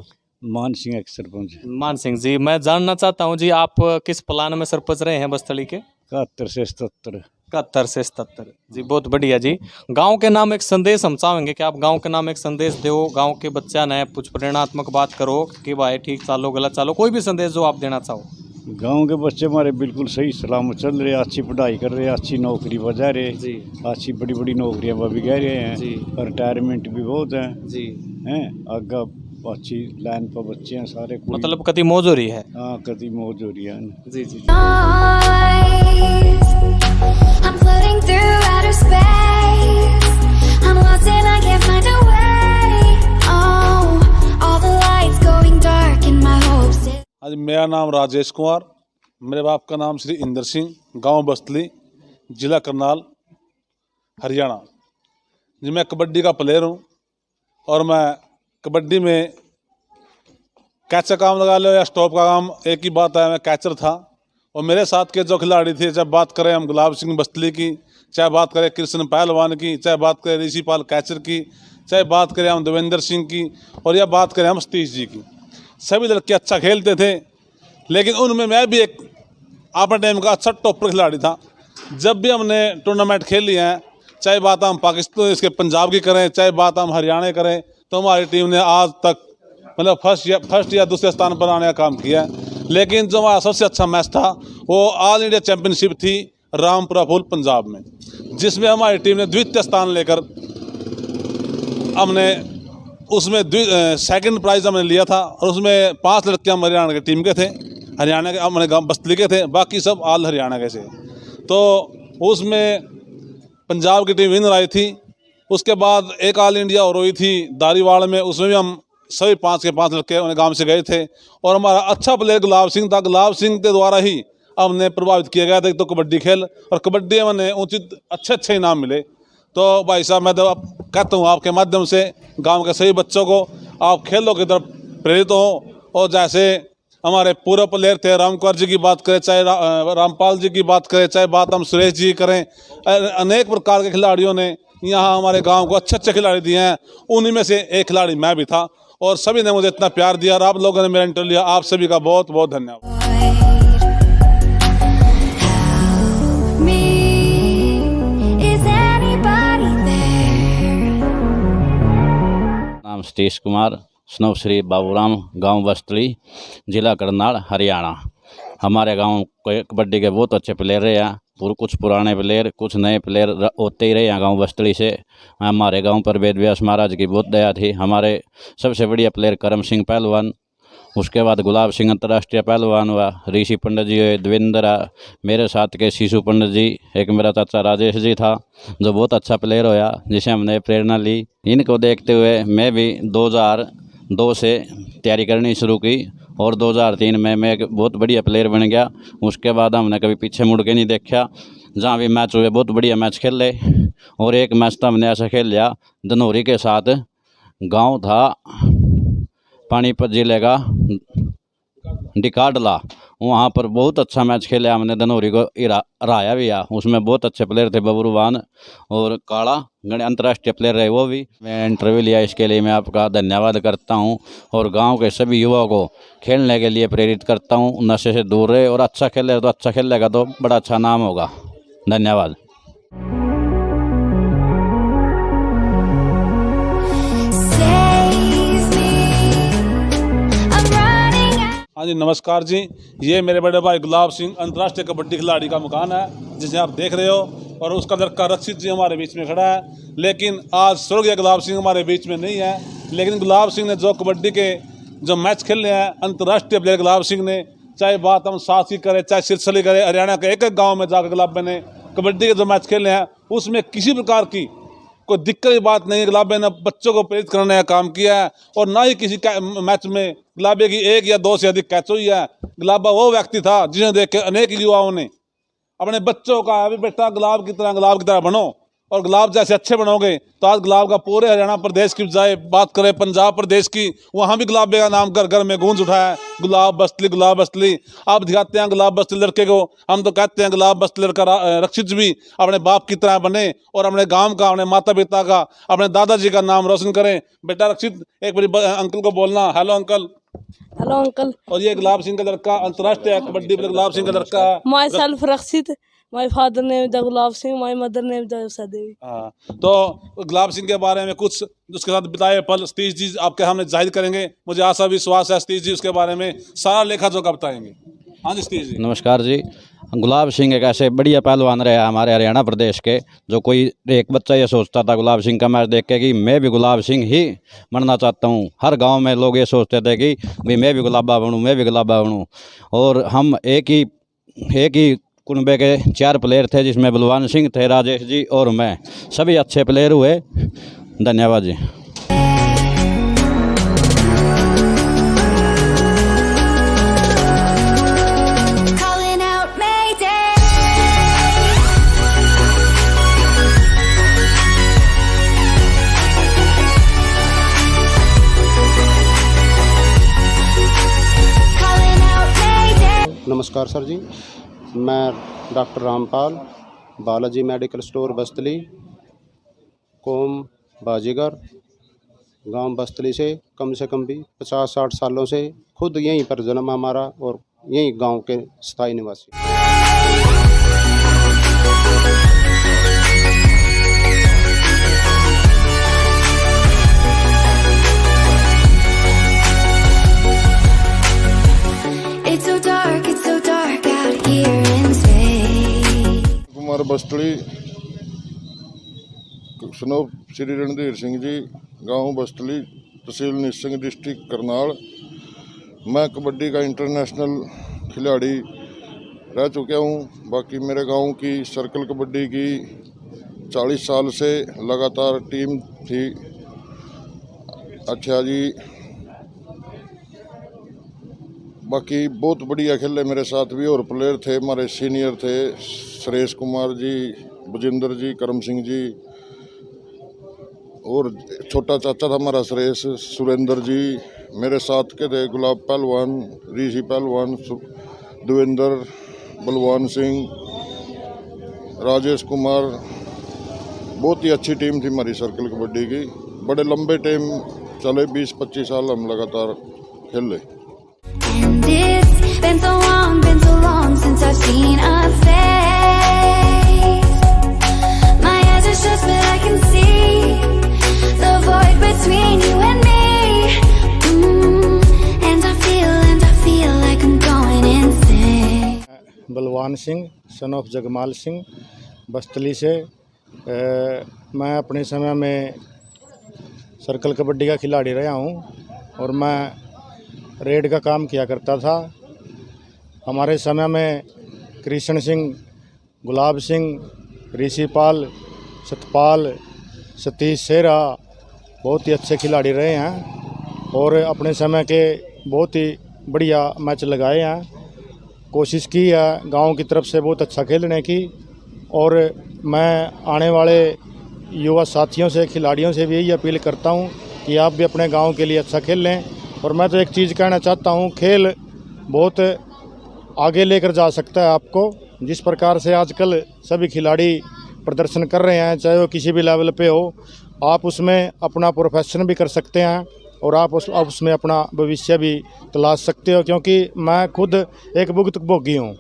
मान सिंह एक सरपंच। मान सिंह जी, मैं जानना चाहता हूँ जी आप किस प्लान में सरपंच रहे हैं बस्तली के? 71 से 77। 71 से 77 जी, बहुत बढ़िया जी। गांव के नाम एक संदेश हम चाहेंगे कि आप गांव के नाम एक संदेश दो, गांव के बच्चा ने कुछ प्रेरणात्मक बात करो कि भाई ठीक चालो गलत चालो, कोई भी संदेश जो आप देना चाहो। गांव के बच्चे हमारे बिल्कुल सही सलामत चल रहे, अच्छी पढ़ाई कर रहे, अच्छी नौकरी बजा रहे जी, अच्छी बड़ी बड़ी नौकरियां भी कह रहे हैं जी, रिटायरमेंट भी बहुत है जी, हैं आगे अच्छी लाइन पर बच्चे हैं सारे। मतलब कति मौज हो रही है। हाँ कति मौज हो रही है। जी जी noise. I'm floating through outer space. I'm lost and I can't find a way. Oh, all the lights going dark in my hopes. आज मेरा नाम राजेश कुमार, मेरे बाप का नाम श्री इंदर सिंह, गांव बस्तली, जिला करनाल, हरियाणा जी। मैं कबड्डी का प्लेयर हूं और मैं कबड्डी में कैचर काम लगा लो या स्टॉप का काम एक ही बात है, मैं कैचर था। और मेरे साथ के जो खिलाड़ी थे, चाहे बात करें हम गुलाब सिंह बस्तली की, चाहे बात करें कृष्ण पहलवान की, चाहे बात करें ऋषिपाल कैचर की, चाहे बात करें हम देवेंद्र सिंह की, और या बात करें हम सतीश जी की, सभी लड़के अच्छा खेलते थे। लेकिन उनमें मैं भी एक अपने टाइम का अच्छा टॉपर खिलाड़ी था। जब भी हमने टूर्नामेंट खेली हैं, चाहे बात हम पाकिस्तान इसके पंजाब की करें, चाहे बात हम हरियाणा करें, तो हमारी टीम ने आज तक मतलब फर्स्ट या दूसरे स्थान पर आने का काम किया है। लेकिन जो हमारा सबसे अच्छा मैच था वो ऑल इंडिया चैंपियनशिप थी रामपुरा फूल पंजाब में, जिसमें हमारी टीम ने द्वितीय स्थान लेकर हमने उसमें सेकंड प्राइज़ हमने लिया था और उसमें 5 लड़कियां हरियाणा की टीम के थे, हरियाणा के हमारे गाँव बस्तली के थे, बाकी सब ऑल हरियाणा के थे। तो उसमें पंजाब की टीम विनर आई थी। उसके बाद एक ऑल इंडिया और हुई थी दारीवाड़ में, उसमें भी हम सभी 5 के 5 लड़के अपने गांव से गए थे और हमारा अच्छा प्लेयर गुलाब सिंह था। गुलाब सिंह के द्वारा ही हमने प्रभावित किया गया था तो कबड्डी खेल, और कबड्डी में हमें उचित अच्छे इनाम मिले। तो भाई साहब मैं तो कहता हूँ आपके माध्यम से गांव के सभी बच्चों को आप खेलों की तरफ प्रेरित हो। और जैसे हमारे पूर्व प्लेयर थे, रामकुमार जी की बात करें, चाहे रामपाल जी की बात करें, चाहे बात हम सुरेश जी करें, अनेक प्रकार के खिलाड़ियों ने यहाँ हमारे गांव को अच्छे खिलाड़ी दिए हैं। उन्हीं में से एक खिलाड़ी मैं भी था और सभी ने मुझे इतना प्यार दिया और आप लोगों ने मेरा इंटरव्यू लिया। आप सभी का बहुत बहुत धन्यवाद। नाम सतीश कुमार, स्नो श्री बाबूराम, गांव बस्तली, जिला करनाल, हरियाणा। हमारे गांव के कबड्डी के बहुत अच्छे प्लेयर रहे हैं, कुछ पुराने प्लेयर, कुछ नए प्लेयर होते ही रहे हैं गांव बस्तली से। हमारे गांव पर वेद व्यास महाराज की बहुत दया थी। हमारे सबसे बढ़िया प्लेयर करम सिंह पहलवान, उसके बाद गुलाब सिंह अंतर्राष्ट्रीय पहलवान हुआ, ऋषि पंडित जी हुए, देवेंद्र, मेरे साथ के शिशु पंडित जी, एक मेरा चाचा राजेश जी था जो बहुत अच्छा प्लेयर होया, जिसे हमने प्रेरणा ली। इनको देखते हुए मैं भी 2002 से तैयारी करनी शुरू की और 2003 में मैं एक बहुत बढ़िया प्लेयर बन गया। उसके बाद हमने कभी पीछे मुड़ के नहीं देखा, जहाँ भी मैच हुए बहुत बढ़िया मैच खेल ले। और एक मैच तो हमने ऐसा खेल लिया धनौरी के साथ, गांव था पानीपत जिले का डिकाडला, वहाँ पर बहुत अच्छा मैच खेला हमने, धनौरी को हराया भी है। उसमें बहुत अच्छे प्लेयर थे, बबरूवान और काला, अंतर्राष्ट्रीय प्लेयर रहे वो भी। मैं इंटरव्यू लिया, इसके लिए मैं आपका धन्यवाद करता हूँ और गांव के सभी युवाओं को खेलने के लिए प्रेरित करता हूँ। नशे से दूर रहे और अच्छा खेले तो अच्छा खेलेगा तो बड़ा अच्छा नाम होगा। धन्यवाद। हाँ जी, नमस्कार जी। ये मेरे बड़े भाई गुलाब सिंह अंतर्राष्ट्रीय कबड्डी खिलाड़ी का मकान है जिसे आप देख रहे हो, और उसका लड़का रक्षित जी हमारे बीच में खड़ा है। लेकिन आज स्वर्गीय गुलाब सिंह हमारे बीच में नहीं है, लेकिन गुलाब सिंह ने जो कबड्डी के जो मैच खेले हैं, अंतर्राष्ट्रीय प्लेयर गुलाब सिंह ने, चाहे बात हम साथ की करें, चाहे सिरसली करें, हरियाणा के एक गाँव में जाकर गुलाब ने कबड्डी के जो मैच खेले हैं उसमें किसी प्रकार की कोई दिक्कत की बात नहीं है। गुलाबे ने बच्चों को प्रेरित करने का काम किया है और ना ही किसी मैच में गुलाबे की 1 या 2 से अधिक कैच हुई है। गुलाबा वो व्यक्ति था जिन्हें देख के अनेक युवाओं ने अपने बच्चों का, अभी बेटा गुलाब की तरह बनो और गुलाब जैसे अच्छे बनोगे तो आज गुलाब का पूरे हरियाणा प्रदेश की बजाय बात करें पंजाब प्रदेश की, वहाँ भी गुलाबे का नाम घर घर में गूंज उठा है। गुलाब बस्तली आप दिखाते हैं गुलाब बस्तली लड़के को। हम तो कहते हैं गुलाब बस्तली लड़का रक्षित भी अपने बाप की तरह बने और अपने गांव का, अपने माता पिता का, अपने दादाजी का नाम रोशन करें। बेटा रक्षित, एक बार अंकल को बोलना, हेलो अंकल। Hello uncle. और ये गुलाब सिंह का लड़का, अंतर्राष्ट्रीय कबड्डी प्लेयर गुलाब सिंह का लड़का है। Myself Rakshit, my father name the Gulab Singh, my mother name the Usha Devi. हाँ, तो गुलाब सिंह के बारे में कुछ उसके साथ बिताए पल सतीश जी आपके सामने जाहिर करेंगे। मुझे आशा विश्वास है सतीश जी उसके बारे में सारा लेखा जोखा बताएंगे। हाँ जी सतीश जी। नमस्कार जी। गुलाब सिंह एक ऐसे बढ़िया पहलवान रहे हमारे हरियाणा प्रदेश के, जो कोई एक बच्चा ये सोचता था गुलाब सिंह का मैच देख के कि मैं भी गुलाब सिंह ही बनना चाहता हूँ। हर गांव में लोग ये सोचते थे कि भाई मैं भी गुलाबा बनूँ, मैं भी गुलाबा बनूँ। और हम एक ही कुनबे के 4 प्लेयर थे, जिसमें बलवान सिंह थे, राजेश जी और मैं। सभी अच्छे प्लेयर हुए। धन्यवाद जी। नमस्कार सर जी, मैं doctor Rampal, Balaji medical store Bastali, कौम बाजीगर, गांव बस्तली से कम भी 50-60 सालों से खुद यहीं पर जन्म हमारा और यहीं गांव के स्थायी निवासी। कुमार बस्तली, स्नो श्री रणधीर सिंह जी, गांव बस्तली, तहसील निसिंग डिस्ट्रिक्ट करनाल। मैं कबड्डी का इंटरनेशनल खिलाड़ी रह चुका हूँ। बाकी मेरे गांव की सर्कल कबड्डी की 40 साल से लगातार टीम थी। अच्छा जी, बाकी बहुत बढ़िया खेले मेरे साथ भी और प्लेयर थे, हमारे सीनियर थे, सुरेश कुमार जी, बजिंदर जी, करम सिंह जी, और छोटा चाचा था हमारा सुरेश, सुरेंद्र जी। मेरे साथ के थे गुलाब पहलवान, ऋषि पहलवान, देवेंद्र, बलवान सिंह, राजेश कुमार। बहुत ही अच्छी टीम थी हमारी सर्कल कबड्डी की। बड़े लंबे टाइम चले, 20-25 साल हम लगातार खेले। And it's been so long since I've seen a face. My eyes are shut but I can see the void between you and me. And I feel like I'm going insane. Balwan Singh, son of Jagmal Singh, बस्तली से। मैं अपने समय में circle kabaddi का खिलाड़ी रहा हूँ और मैं रेड का काम किया करता था। हमारे समय में कृष्ण सिंह, गुलाब सिंह, ऋषिपाल, सतपाल, सतीश सेरा बहुत ही अच्छे खिलाड़ी रहे हैं और अपने समय के बहुत ही बढ़िया मैच लगाए हैं। कोशिश की है गांव की तरफ से बहुत अच्छा खेलने की, और मैं आने वाले युवा साथियों से, खिलाड़ियों से भी यही अपील करता हूं कि आप भी अपने गांव के लिए अच्छा खेल लें। और मैं तो एक चीज़ कहना चाहता हूं, खेल बहुत आगे लेकर जा सकता है आपको। जिस प्रकार से आजकल सभी खिलाड़ी प्रदर्शन कर रहे हैं, चाहे वो किसी भी लेवल पे हो, आप उसमें अपना प्रोफेशन भी कर सकते हैं और आप उसमें अपना भविष्य भी तलाश सकते हो। क्योंकि मैं खुद एक भुक्तभोगी हूँ।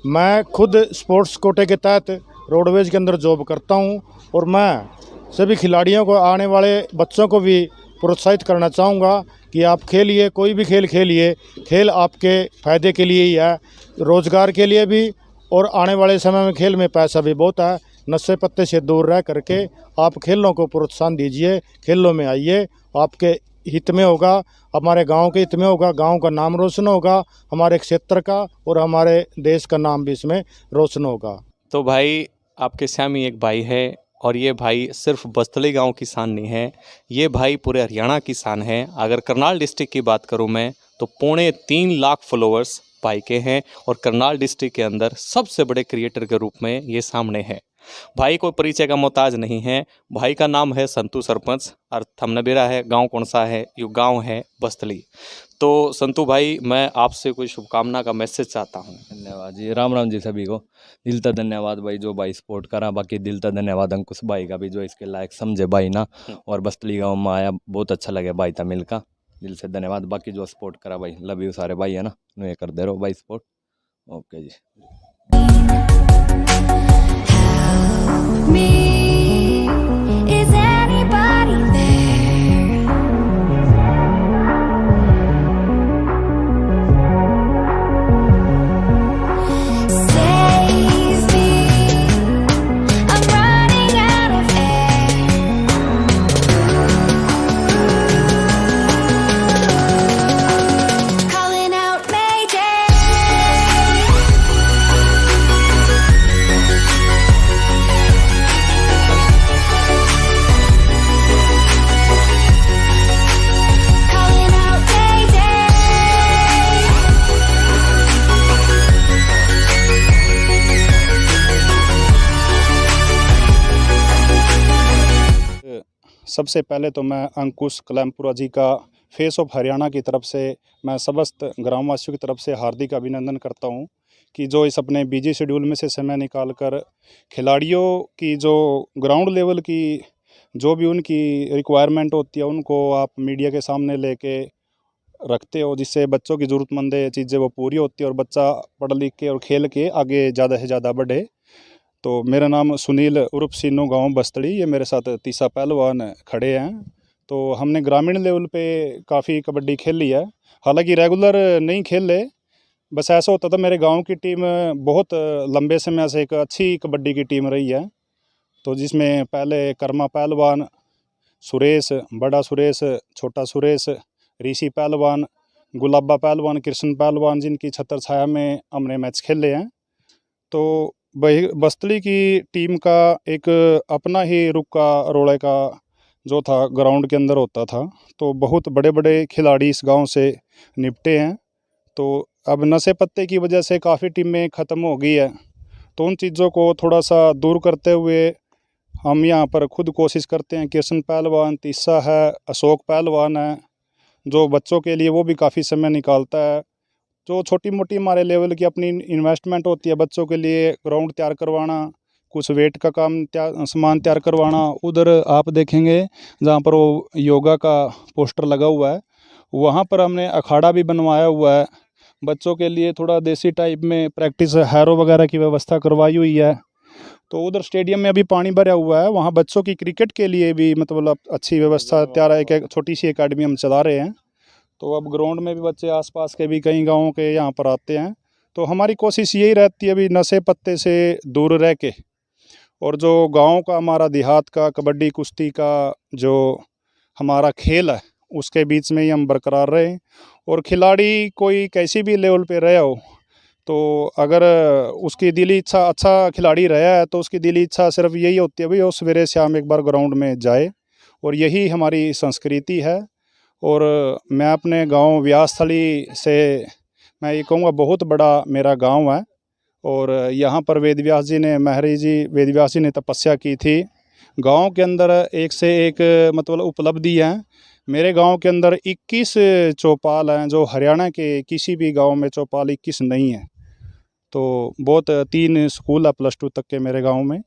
मैं खुद स्पोर्ट्स कोटे के तहत रोडवेज के अंदर जॉब करता हूँ और मैं सभी खिलाड़ियों को, आने वाले बच्चों को भी प्रोत्साहित करना चाहूँगा कि आप खेलिए, कोई भी खेल खेलिए। खेल आपके फ़ायदे के लिए ही है, रोज़गार के लिए भी, और आने वाले समय में खेल में पैसा भी बहुत है। नशे पत्ते से दूर रह करके आप खेलों को प्रोत्साहन दीजिए, खेलों में आइए। आपके हित में होगा, हमारे गांव के हित में होगा, गांव का नाम रोशन होगा, हमारे क्षेत्र का और हमारे देश का नाम भी इसमें रोशन होगा। तो भाई, आपके सामने एक भाई है और ये भाई सिर्फ बस्तली गांव की शान नहीं है, ये भाई पूरे हरियाणा की शान है। अगर करनाल डिस्ट्रिक्ट की बात करूं मैं तो 3.25 लाख फॉलोअर्स भाई के हैं और करनाल डिस्ट्रिक्ट के अंदर सबसे बड़े क्रिएटर के रूप में ये सामने है। भाई कोई परिचय का मोहताज नहीं है। भाई का नाम है संतू सरपंच और थमनबेरा है। गांव कौन सा है? ये गांव है बस्तली। तो संतू भाई, मैं आपसे कोई शुभकामना का मैसेज चाहता हूं। धन्यवाद जी, राम राम जी सभी को। दिल तक धन्यवाद भाई जो भाई सपोर्ट करा। बाकी दिल तक धन्यवाद अंकुश भाई का भी जो इसके लायक समझे भाई ना, और बस्तली गाँव में आया, बहुत अच्छा लगे भाई था मिल का। दिल से धन्यवाद। बाकी जो सपोर्ट करा भाई, लव यू सारे भाई है ना, ये कर दे रहो भाई सपोर्ट। ओके जी। Is anybody there? Save me, I'm running out of air. Calling out Mayday. Calling out Mayday. सबसे पहले तो मैं अंकुश कलमपुरा जी का फेस ऑफ हरियाणा की तरफ से मैं समस्त ग्रामवासियों की तरफ से हार्दिक अभिनंदन करता हूं कि जो इस अपने बिजी शेड्यूल में से समय निकालकर खिलाड़ियों की जो ग्राउंड लेवल की जो भी उनकी रिक्वायरमेंट होती है उनको आप मीडिया के सामने लेके रखते हो, जिससे बच्चों की ज़रूरतमंद चीज़ें वो पूरी होती है और बच्चा पढ़ लिख के और खेल के आगे ज़्यादा से ज़्यादा बढ़े। तो मेरा नाम सुनील उर्फ सीनो, गांव बस्तड़ी। ये मेरे साथ तीसा पहलवान खड़े हैं। तो हमने ग्रामीण लेवल पे काफ़ी कबड्डी खेली है, हालांकि रेगुलर नहीं खेले। बस ऐसा होता था, मेरे गांव की टीम बहुत लंबे समय से एक अच्छी कबड्डी की टीम रही है। तो जिसमें पहले कर्मा पहलवान, सुरेश, बड़ा सुरेश, छोटा सुरेश, ऋषि पहलवान, गुलाबा पहलवान, कृष्ण पहलवान, जिनकी छत्र छाया में हमने मैच खेले हैं। तो बस्तली की टीम का एक अपना ही रुक्का रोड़े का जो था ग्राउंड के अंदर होता था। तो बहुत बड़े बड़े खिलाड़ी इस गांव से निपटे हैं। तो अब नशे पत्ते की वजह से काफ़ी टीमें ख़त्म हो गई है। तो उन चीज़ों को थोड़ा सा दूर करते हुए हम यहाँ पर खुद कोशिश करते हैं। कृष्ण पहलवान, तीसा है, अशोक पहलवान है, जो बच्चों के लिए वो भी काफ़ी समय निकालता है। जो छोटी मोटी हमारे लेवल की अपनी इन्वेस्टमेंट होती है बच्चों के लिए, ग्राउंड तैयार करवाना, कुछ वेट का काम सामान तैयार करवाना। उधर आप देखेंगे जहाँ पर वो योगा का पोस्टर लगा हुआ है, वहाँ पर हमने अखाड़ा भी बनवाया हुआ है बच्चों के लिए। थोड़ा देसी टाइप में प्रैक्टिस हैरो वगैरह की व्यवस्था करवाई हुई है। तो उधर स्टेडियम में अभी पानी भरा हुआ है, वहाँ बच्चों की क्रिकेट के लिए भी मतलब अच्छी व्यवस्था तैयार है। एक छोटी सी एकेडमी हम चला रहे हैं। तो अब ग्राउंड में भी बच्चे आसपास के भी कई गाँवों के यहाँ पर आते हैं। तो हमारी कोशिश यही रहती है अभी नशे पत्ते से दूर रह के, और जो गाँव का हमारा देहात का कबड्डी कुश्ती का जो हमारा खेल है उसके बीच में ही हम बरकरार रहें। और खिलाड़ी कोई कैसी भी लेवल पे रहा हो, तो अगर उसकी दिली इच्छा, अच्छा खिलाड़ी रहा है तो उसकी दिली इच्छा सिर्फ यही होती है भाई वो सवेरे शाम एक बार ग्राउंड में जाए। और यही हमारी संस्कृति है। और मैं अपने गांव व्यासस्थली से मैं ये कहूँगा बहुत बड़ा मेरा गांव है। और यहाँ पर वेद व्यास जी ने, महर्षि जी वेद व्यास जी ने तपस्या की थी। गांव के अंदर एक से एक मतलब उपलब्धि हैं। मेरे गांव के अंदर 21 चौपाल हैं, जो हरियाणा के किसी भी गांव में चौपाल 21 नहीं है। तो बहुत 3 स्कूल है +2 तक के मेरे गांव में।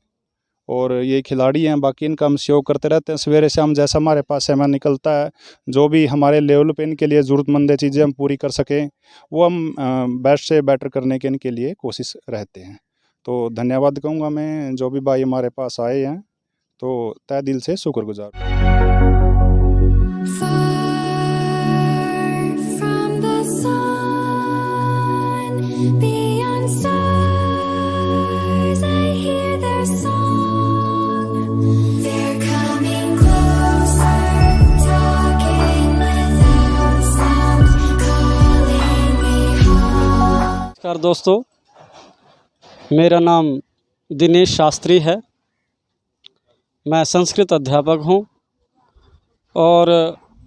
और ये खिलाड़ी हैं, बाकी इनका हम सहयोग करते रहते हैं। सवेरे शाम जैसा हमारे पास समय निकलता है, जो भी हमारे लेवल पे इनके लिए ज़रूरतमंद चीज़ें हम पूरी कर सकें, वो हम बेस्ट से बेटर करने के इनके लिए कोशिश रहते हैं। तो धन्यवाद कहूँगा मैं, जो भी भाई हमारे पास आए हैं, तो तहे दिल से शुक्रगुजार। From the sun, beyond stars, I hear their song. They're coming closer, talking without sound, calling me home. नमस्कार दोस्तों, मेरा नाम दिनेश शास्त्री है। मैं संस्कृत अध्यापक हूँ और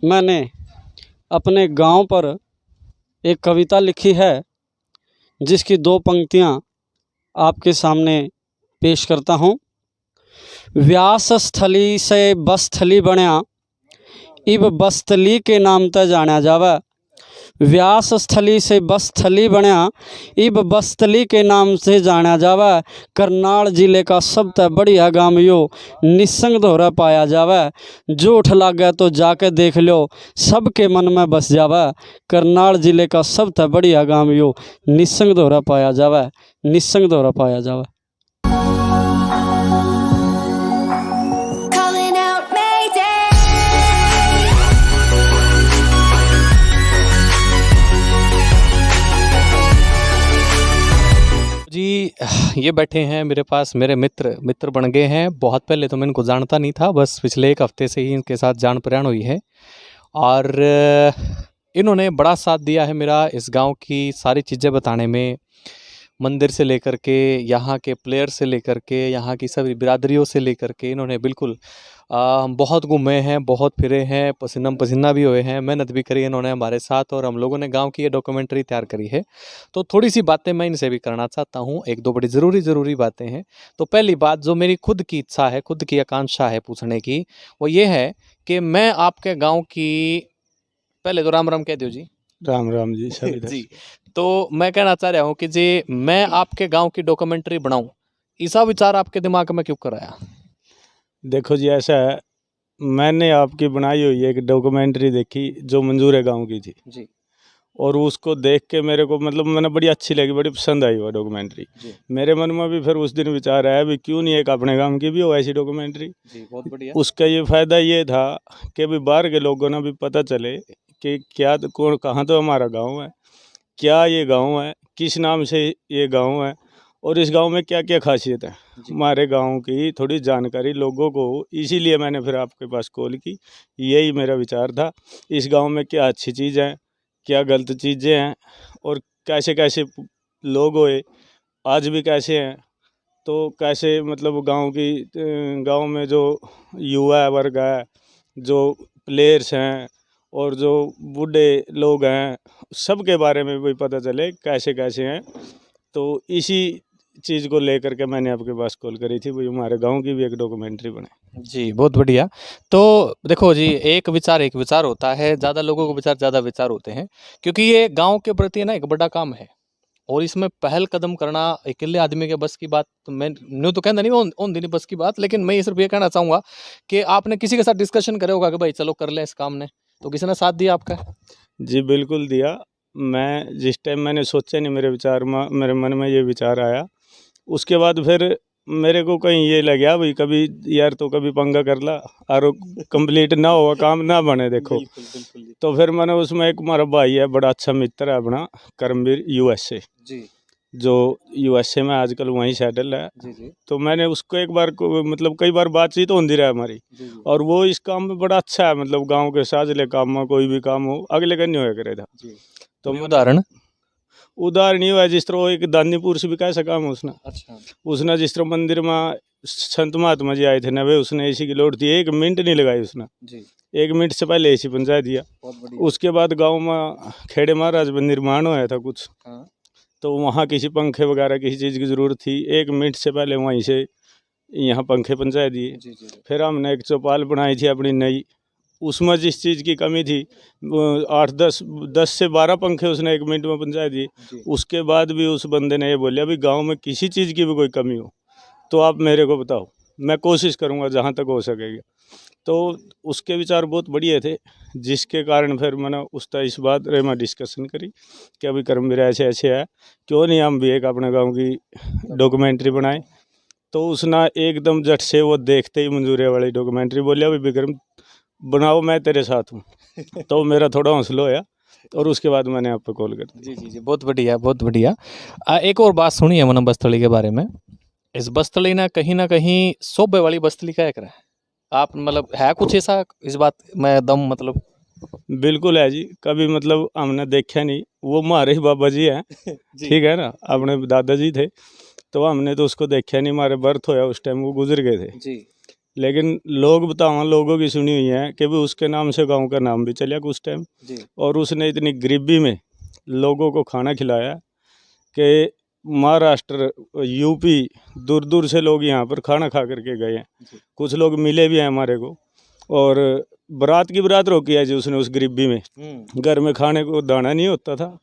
मैंने अपने गांव पर एक कविता लिखी है जिसकी 2 पंक्तियां आपके सामने पेश करता हूँ। व्यास स्थली से बस्थली बनया, इब बस्तली के नाम ते जाना जावे। व्यास स्थली से बस्थली बनया, इब बस्तली के नाम से जाना जावे। करनाल जिले का सबसे बढ़िया गांव यो निसंग दोहरा पाया जावे। जो उठ लागे तो जाके देख लो, सबके मन में बस जावे। करनाल जिले का सबसे बढ़िया गांव यो निसंग दोहरा पाया जावे, निसंग दोहरा पाया जावे। Calling out Mayday. जी, ये बैठे हैं मेरे पास मेरे मित्र बन गए हैं। बहुत पहले तो मैं इनको जानता नहीं था, बस पिछले 1 हफ्ते से ही इनके साथ जान पहचान हुई है। और इन्होंने बड़ा साथ दिया है मेरा इस गांव की सारी चीज़ें बताने में। मंदिर से लेकर के, यहाँ के प्लेयर से लेकर के, यहाँ की सभी बिरादरियों से लेकर के इन्होंने बिल्कुल बहुत घूमे हैं, बहुत फिरे हैं, पसीना पसीना भी हुए हैं, मेहनत भी करी इन्होंने हमारे साथ। और हम लोगों ने गांव की ये डॉक्यूमेंट्री तैयार करी है। तो थोड़ी सी बातें मैं इनसे भी करना चाहता हूँ, 1-2 बड़ी ज़रूरी बातें हैं। तो पहली बात जो मेरी खुद की इच्छा है, खुद की आकांक्षा है पूछने की, वो ये है कि मैं आपके गाँव की, पहले तो राम राम कह दो जी। राम राम जी सभी जी, तो मैं कहना चाह रहा हूँ कि जी मैं आपके गांव की डॉक्यूमेंट्री बनाऊं, ऐसा विचार आपके दिमाग में क्यों कर आया? देखो जी, ऐसा है, मैंने आपकी बनाई हुई एक डॉक्यूमेंट्री देखी जो मंजूर है गांव की थी जी। और उसको देख के मेरे को मतलब मैंने बड़ी अच्छी लगी, बड़ी पसंद आई वो डॉक्यूमेंट्री। मेरे मन में भी फिर उस दिन विचार आया भी क्यों नहीं एक अपने गांव की भी हो ऐसी डॉक्यूमेंट्री। जी, बहुत बढ़िया। उसका ये फ़ायदा ये था कि भी बाहर के लोगों ने भी पता चले कि क्या कौन कहाँ तो हमारा गाँव है, क्या ये गाँव है, किस नाम से ये गाँव है और इस गांव में क्या क्या खासियत है हमारे गांव की थोड़ी जानकारी लोगों को, इसीलिए मैंने फिर आपके पास कॉल की। यही मेरा विचार था, इस गांव में क्या अच्छी चीज़ है, क्या गलत चीज़ें हैं, और कैसे कैसे लोग हुए, आज भी कैसे हैं, तो कैसे मतलब गांव में जो युवा वर्ग है, जो प्लेयर्स हैं और जो बूढ़े लोग हैं, सबके बारे में भी पता चले कैसे कैसे हैं। तो इसी चीज़ को लेकर के मैंने आपके पास कॉल करी थी, भाई हमारे गांव की भी एक डॉक्यूमेंट्री बने। जी, बहुत बढ़िया। तो देखो जी, एक विचार होता है, ज़्यादा लोगों को विचार ज़्यादा विचार होते हैं, क्योंकि ये गांव के प्रति ना एक बड़ा काम है और इसमें पहल कदम करना अकेले आदमी के बस की बात तो मैं न्यू तो कहना नहीं उन दिन बस की बात, लेकिन मैं ये सिर्फ ये कहना चाहूँगा कि आपने किसी के साथ डिस्कशन करे होगा कि भाई चलो कर ले इस काम ने, तो किसी ने साथ दिया आपका? जी बिल्कुल दिया। मैं जिस टाइम मैंने सोचा नहीं, मेरे मन में ये विचार आया, उसके बाद फिर मेरे को कहीं ये लगा भाई कभी यार तो कभी पंगा कर ला और कंप्लीट ना हुआ काम ना बने देखो। तो फिर मैंने उसमें एक हमारा भाई है, बड़ा अच्छा मित्र है अपना, करमवीर USA जी, जो USA में आजकल वहीं सेटल है। जी। तो मैंने उसको एक बार मतलब कई बार बातचीत होती रहा हमारी, और वो इस काम में बड़ा अच्छा है, मतलब गांव के साझले काम में कोई भी काम हो अगले का नहीं होया करे था। तो उदाहरण ये हुआ जिस तरह वो एक दानीपुर से भी कैसा काम है उसने। अच्छा। उसने जिस तरह मंदिर में संत महात्मा जी आए थे नवे, उसने एसी की लोड थी, 1 मिनट नहीं लगाई उसने जी। 1 मिनट से पहले एसी पहुंचा दिया। उसके बाद गांव में खेड़े महाराज में निर्माण हुआ था कुछ, तो वहाँ किसी पंखे वगैरह किसी चीज़ की ज़रूरत थी, 1 मिनट से पहले वहीं से यहाँ पंखे पहुँचा दिए। फिर हमने एक चौपाल बनाई थी अपनी नई, उसमें जिस चीज़ की कमी थी 10 से 12 पंखे उसने 1 मिनट में पहुँचा दिए। उसके बाद भी उस बंदे ने ये बोलिया भी गांव में किसी चीज़ की भी कोई कमी हो तो आप मेरे को बताओ, मैं कोशिश करूंगा जहां तक हो सकेगा। तो उसके विचार बहुत बढ़िया थे, जिसके कारण फिर मैंने इस बात रे में डिस्कशन करी कि अभी कर्मवीर ऐसे ऐसे है, क्यों नहीं हम भी एक अपने गाँव की डॉक्यूमेंट्री बनाए। तो उसने एकदम झट से वो देखते ही मंजूरी वाली डॉक्यूमेंट्री बोलिया भाई विक्रम बनाओ, मैं तेरे साथ हूँ। तो मेरा थोड़ा हौसला होया और उसके बाद मैंने आप पे कॉल कर दी। जी, बहुत बढ़िया, बहुत बढ़िया। एक और बात सुनी है मैंने बस्तली के बारे में, इस बस्तली ना कहीं सोबे वाली बस्तली का एक है, आप मतलब है कुछ ऐसा इस बात में दम मतलब? बिल्कुल है जी, कभी मतलब हमने देखा नहीं, वो हमारे ही बाबा जी हैं ठीक है ना, अपने दादाजी थे, तो हमने तो उसको देखा नहीं, हमारे बर्थ होया उस टाइम वो गुजर गए थे जी। लेकिन लोग बताओ लोगों की सुनी हुई है कि भी उसके नाम से गांव का नाम भी चलिया कुछ टाइम, और उसने इतनी गरीबी में लोगों को खाना खिलाया कि महाराष्ट्र यूपी दूर दूर से लोग यहाँ पर खाना खा करके गए हैं। कुछ लोग मिले भी हैं हमारे को, और बारात की बारात रोकी है जी उसने उस गरीबी में। घर में खाने को दाना नहीं होता था,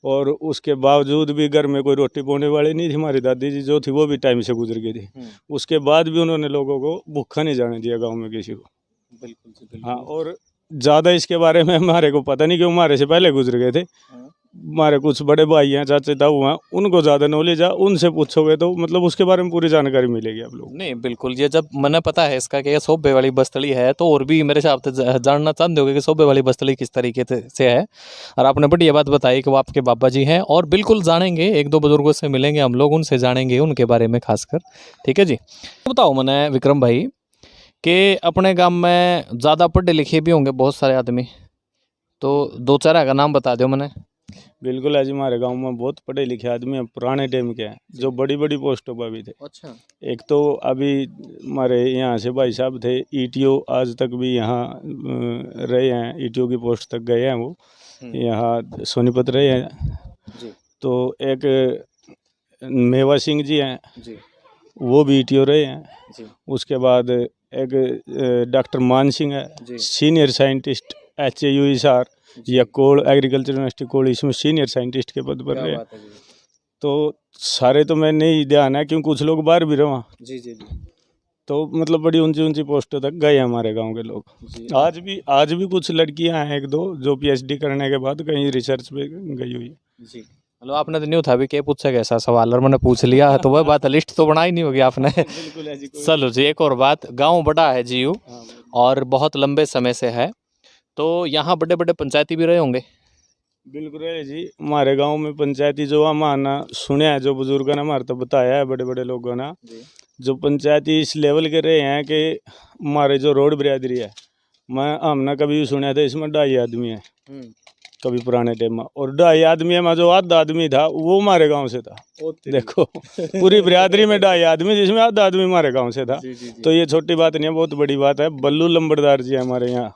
और उसके बावजूद भी घर में कोई रोटी बोने वाली नहीं थी। हमारी दादी जी जो थी वो भी टाइम से गुजर गई थी, उसके बाद भी उन्होंने लोगों को भूखा नहीं जाने दिया गांव में किसी को। बिल्कुल। हाँ, और ज़्यादा इसके बारे में हमारे को पता नहीं, क्यों हमारे से पहले गुजर गए थे। हमारे कुछ बड़े भाई हैं, चाचे ताऊ हैं, उनको ज़्यादा नॉलेज है, उनसे पूछोगे तो मतलब उसके बारे में पूरी जानकारी मिलेगी आप लोग। नहीं बिल्कुल, ये जब मैंने पता है इसका कि ये सोबे वाली बस्तली है, तो और भी मेरे हिसाब से जानना चाहते होगे कि सोबे वाली बस्तली किस तरीके से है। और आपने बढ़िया बात बताई कि वो आपके बाबा जी हैं, और बिल्कुल जानेंगे, 1-2 बुजुर्गों से मिलेंगे हम लोग, उनसे जानेंगे उनके बारे में खासकर। ठीक है जी, बताओ मैंने विक्रम भाई कि अपने गाँव में ज़्यादा पढ़े लिखे भी होंगे बहुत सारे आदमी, तो 2-4 का नाम बता दो मैंने। बिल्कुल है जी, हमारे गांव में बहुत पढ़े लिखे आदमी हैं, पुराने टाइम के हैं, जो बड़ी बड़ी पोस्टों पर भी थे। अच्छा। एक तो अभी हमारे यहाँ से भाई साहब थे ETO, आज तक भी यहाँ रहे हैं, ETO की पोस्ट तक गए हैं वो, यहाँ सोनीपत रहे हैं। तो एक मेवा सिंह जी हैं, वो भी ETO रहे हैं। उसके बाद एक डॉक्टर मान सिंह है, सीनियर साइंटिस्ट HAUSR या कोल एग्रीकल्चर यूनिवर्सिटी कोल, इसमें सीनियर साइंटिस्ट के पद पर रहे। तो सारे तो मैं नहीं ध्यान है, क्योंकि कुछ लोग बाहर भी रहा। जी। तो मतलब बड़ी ऊंची ऊंची पोस्टों तक गए हमारे गांव के लोग। आज भी कुछ लड़कियां हैं 1-2 जो PhD करने के बाद कहीं रिसर्च पे गई हुई है। जी, मतलब आपने तो न्यू था भी क्या पूछेगा ऐसा सवाल, और मैंने पूछ लिया तो वह बात लिस्ट तो बनाई नहीं होगी आपने। चलो जी, एक और बात, गाँव बड़ा है जीयू और बहुत लंबे समय से है, तो यहाँ बड़े बड़े पंचायती भी रहे होंगे? बिल्कुल है जी। हमारे गांव में पंचायती जो हमारा सुना है, जो बुजुर्गों ने हमारे तो बताया है, बड़े बड़े लोगों ने, जो पंचायती इस लेवल के रहे हैं कि हमारे जो रोड बिरादरी है, मैं हमने कभी सुना था इसमें 2.5 आदमी है कभी पुराने टाइम में, और 2.5 आदमी में जो आधा आदमी था वो हमारे गांव से था। देखो पूरी बिरादरी में 2.5 आदमी, जिसमें आधा आदमी हमारे गांव से था। तो ये छोटी बात नहीं है, बहुत बड़ी बात है। बल्लू लंबड़दार जी हमारे यहाँ,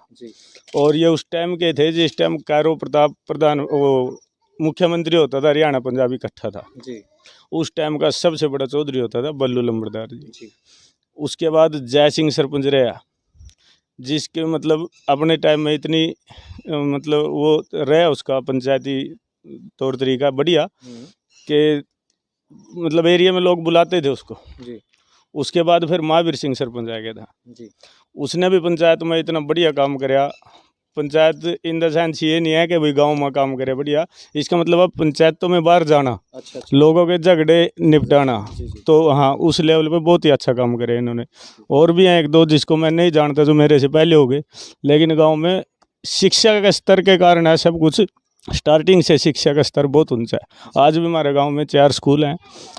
और ये उस टाइम के थे जिस टाइम कैरो प्रताप प्रधान वो मुख्यमंत्री होता था, हरियाणा पंजाब इकट्ठा था, उस टाइम का सबसे बड़ा चौधरी होता था बल्लू लंबड़दार जी। उसके बाद जय सिंह सरपंच रहा, जिसके मतलब अपने टाइम में इतनी मतलब वो रहा उसका पंचायती तौर तरीका बढ़िया कि मतलब एरिया में लोग बुलाते थे उसको। उसके बाद फिर महावीर सिंह सरपंच आ गया था, उसने भी पंचायत में इतना बढ़िया काम कराया। पंचायत इन द सेंस ये नहीं है कि भाई गांव में काम करे बढ़िया, इसका मतलब अब पंचायतों में बाहर जाना, लोगों के झगड़े निपटाना, तो हाँ उस लेवल पे बहुत ही अच्छा काम करे इन्होंने। और भी हैं 1-2 जिसको मैं नहीं जानता, जो मेरे से पहले हो गए, लेकिन गांव में शिक्षा के स्तर के कारण है सब कुछ। स्टार्टिंग से शिक्षा का स्तर बहुत ऊंचा है। आज भी हमारे गाँव में 4 स्कूल हैं,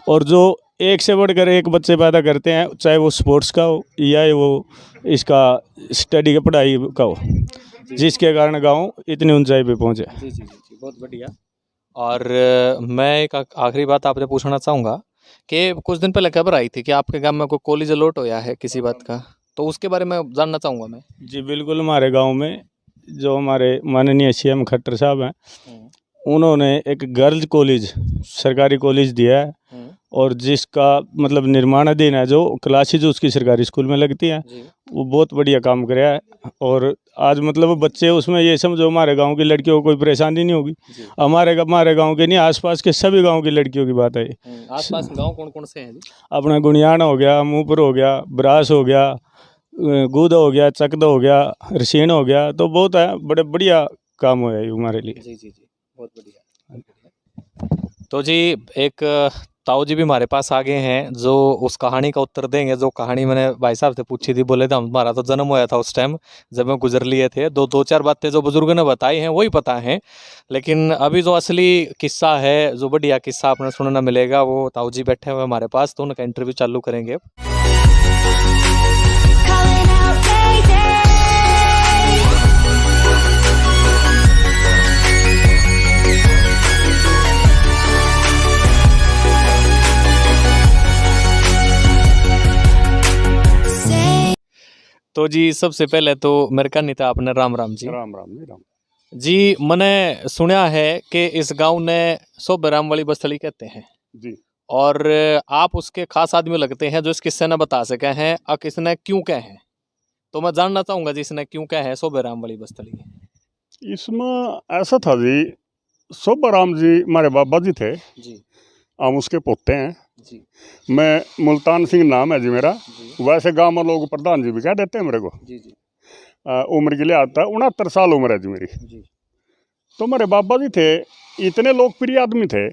और जो एक से बढ़कर एक बच्चे पैदा करते हैं, चाहे वो स्पोर्ट्स का हो या वो इसका स्टडी की पढ़ाई का हो, जिसके कारण गांव इतनी ऊंचाई पे पहुंचे। जी, बहुत बढ़िया। और मैं एक आखिरी बात आपसे पूछना चाहूँगा कि कुछ दिन पहले खबर आई थी कि आपके गांव में कोई कॉलेज अलॉट होया है किसी बात का, तो उसके बारे में जानना चाहूँगा मैं। जी बिल्कुल, हमारे गाँव में जो हमारे माननीय CM खट्टर साहब हैं, उन्होंने एक गर्ल्स कॉलेज सरकारी कॉलेज दिया है, और जिसका मतलब निर्माणाधीन है, जो क्लासेज उसकी सरकारी स्कूल में लगती हैं, वो बहुत बढ़िया काम कराया है। और आज मतलब बच्चे उसमें, ये समझो हमारे गांव की लड़कियों को कोई परेशानी नहीं होगी। हमारे गांव के नहीं, आसपास के सभी गांव की लड़कियों की बात है। आसपास गांव कौन कौन से हैं जी? अपना गुनियाना हो गया, मुँहपुर हो गया, ब्रास हो गया, गूदा हो गया, चकदा हो गया, रसीन हो गया, तो बहुत है, बड़े बढ़िया काम हुआ है हमारे लिए। जी बहुत बढ़िया। तो जी एक ताऊ जी भी हमारे पास आ गए हैं, जो उस कहानी का उत्तर देंगे, जो कहानी मैंने भाई साहब से पूछी थी। बोले थे हमारा तो जन्म हुआ था उस टाइम जब मैं गुजर लिए थे। 2-4 बातें जो बुजुर्गों ने बताई हैं वही पता है, लेकिन अभी जो असली किस्सा है, जो बढ़िया किस्सा आपने सुनना मिलेगा, वो ताऊ जी बैठे हुए हमारे पास, तो उनका इंटरव्यू चालू करेंगे। तो जी सबसे पहले तो मेरे का नहीं था आपने राम राम जी। राम राम जी। राम जी, मैंने सुना है कि इस गांव ने सोबराम वाली बस्तली कहते हैं जी, और आप उसके खास आदमी लगते हैं जो इस किस्से ने बता सके हैं और किसने क्यों कहे हैं। तो मैं जानना चाहूंगा जी, इसने क्यों कहे हैं सोबराम वाली बस्तली। इसमें ऐसा था जी, सोबाराम जी हमारे बाबा जी थे जी, हम उसके पोते हैं जी। मैं मुल्तान सिंह नाम है जी मेरा। वैसे गांव में लोग प्रधान जी भी कह देते हैं मेरे को। जी। उम्र के लिए आता है 69 साल उम्र है जी मेरी। तो मेरे बाबा जी थे, इतने लोकप्रिय आदमी थे,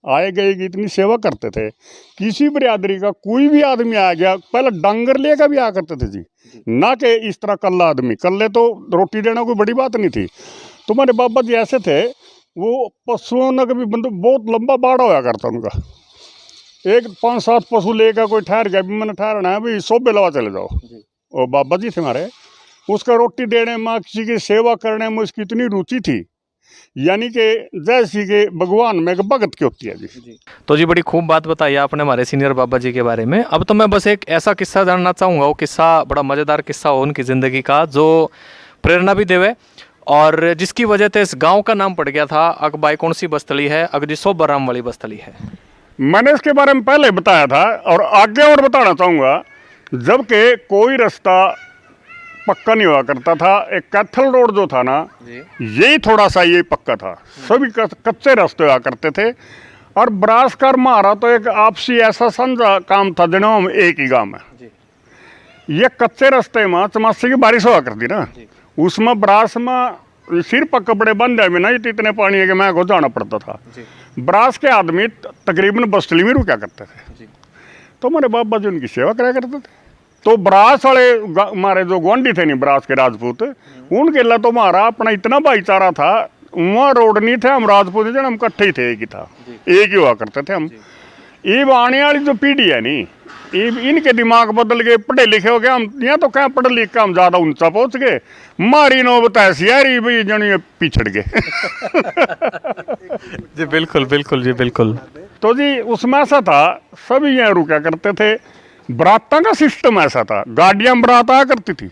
आए गए की इतनी सेवा करते थे। किसी बिरादरी का कोई भी आदमी आ गया, पहले डांगर लेकर भी आ करते थे जी, ना कि इस तरह कल्ला आदमी। कल्ले तो रोटी देना कोई बड़ी बात नहीं थी। तो मेरे बाबा जी ऐसे थे, वो पशुओं ने कभी बहुत लंबा बाड़ा होया करता उनका। एक 5-7 पशु लेकर कोई ठहर गया, भी मैंने ठहरना है भाई, 100 बेलवा चले जाओ। और बाबा जी थे हमारे, उसका रोटी देने में, किसी की सेवा करने में उसकी इतनी रुचि थी, यानी कि जैसी कि भगवान में एक भगत की होती है जी। तो जी बड़ी खूब बात बताई आपने हमारे सीनियर बाबा जी के बारे में। अब तो मैं बस एक ऐसा किस्सा जानना चाहूँगा, वो किस्सा बड़ा मज़ेदार किस्सा हो उनकी ज़िंदगी का, जो प्रेरणा भी देवे और जिसकी वजह से इस गाँव का नाम पड़ गया था। अगबाई कौन सी बस्तली है? अगजी सोबाराम वाली बस्तली है। मैंने इसके बारे में पहले बताया था और आगे और बताना चाहूँगा। जबकि कोई रास्ता पक्का नहीं हुआ करता था, एक कैथल रोड जो था ना, यही थोड़ा सा ये पक्का था, सभी कच्चे रास्ते हुआ करते थे। और ब्रासकर मारा तो एक आपसी ऐसा समझा काम था, जिन्हों हम एक ही गाँव में, ये कच्चे रास्ते में चमासी की बारिश हुआ करती ना, उसमें ब्रास में सिर पर कपड़े बंद है ना, इतने पानी है कि मैं को जाना पड़ता था। ब्रास के आदमी तकरीबन बस्तली में रुका करते थे, तो मेरे बाबा जी उनकी सेवा कराया करते थे। तो ब्रास वाले हमारे जो गुआंढी थे नहीं, ब्रास के राजपूत, उनके लिए तो हमारा अपना इतना भाईचारा था, वहाँ रोड नहीं थे, हम राजपूत जन हम इकट्ठे ही थे, एक ही था, एक ही हुआ करते थे हम। ये आने वाली जो पीढ़ी है नहीं, ये इनके दिमाग बदल गए, पढ़े लिखे हो गए। हम यहाँ तो क्या पढ़े लिख के हम ज़्यादा ऊंचा पहुँच गए, मारी नौबत ऐसी आ रही भाई जन ये पिछड़ गए। जी बिल्कुल बिल्कुल जी बिल्कुल। तो जी उसमें ऐसा था, सभी यहाँ रुका करते थे। बराता का सिस्टम ऐसा था, गाड़ियाँ बरात आया करती थी,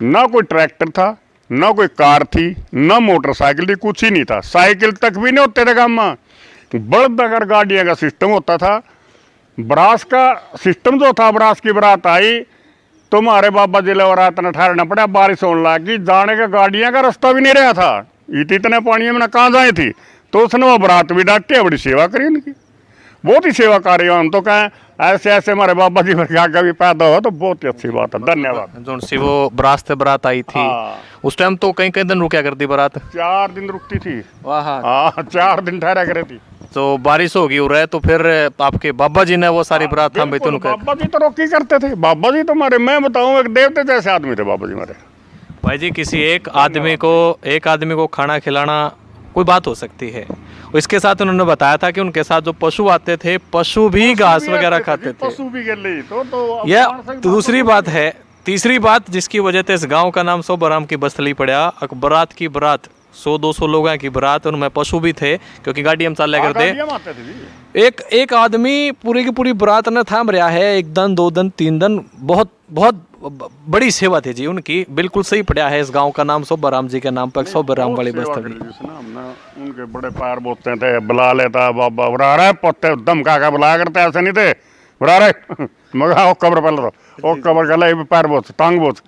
ना कोई ट्रैक्टर था, ना कोई कार थी, ना मोटरसाइकिल थी, कुछ ही नहीं था। साइकिल तक भी नहीं होते थे गाँव में, बड़द अगर गाड़ियाँ का सिस्टम होता था। बरास का सिस्टम जो था, बरास की बरात आई तो हमारे बाबा जिले और इतना ठहरना पड़ा, बारिश होने लगी, जाने का गाड़ियाँ का रास्ता भी नहीं रहा था, इतने पानी में कहाँ जाए थी। तो उसने वो बरात भी डांट के बड़ी सेवा करी उनकी, बहुत ही सेवा कार्य। हम तो कहें ऐसे ऐसे हमारे बाबा जी का भी पैदा हो तो बहुत ही अच्छी बात है। धन्यवाद। जो सी वो बरात बरात आई थी, उस टाइम तो कई कई दिन रुका करती बारात, 4 दिन रुकती थी। वाह, हाँ 4 दिन ठहरा करे थी। तो बारिश होगी हो रहा है, तो फिर आपके बाबा जी ने वो सारी बारात हम बेतुन कर। बाबा जी तो रोकी करते थे। बाबा जी तो हमारे, मैं बताऊं, एक देवते जैसे आदमी थे बाबा जी हमारे। भाई जी किसी एक आदमी को खाना खिलाना कोई बात हो सकती है, इसके साथ उन्होंने बताया था कि उनके साथ जो पशु आते थे, पशु भी घास वगैरह खाते थे। पशु भी गले तो यह दूसरी बात है। तीसरी बात जिसकी वजह से इस गांव का नाम सोबराम की बस्तली पड़ा, अकबरात की बरात, 100-200 लोगों की बरात, उनमें पशु भी थे क्योंकि गाड़ी हम चाल करते। एक आदमी पूरी की पूरी बरात ने थाम रहा है, 1 दिन 2 दिन 3 दिन, बहुत बहुत बड़ी सेवा थी जी उनकी। बिल्कुल सही पड़ा है, इस गांव का नाम सोबराम जी के नाम पर सोबराम वाली बस्तली। उनके बड़े पैर बोलते थे, बुला लेता बाबा, बुला रहे पोते धमका का बुलाया करते, ऐसे नहीं थे, बुला रहे मगर वो कब्र पहले तो वो कब्र गला पैर बोच टांग बोच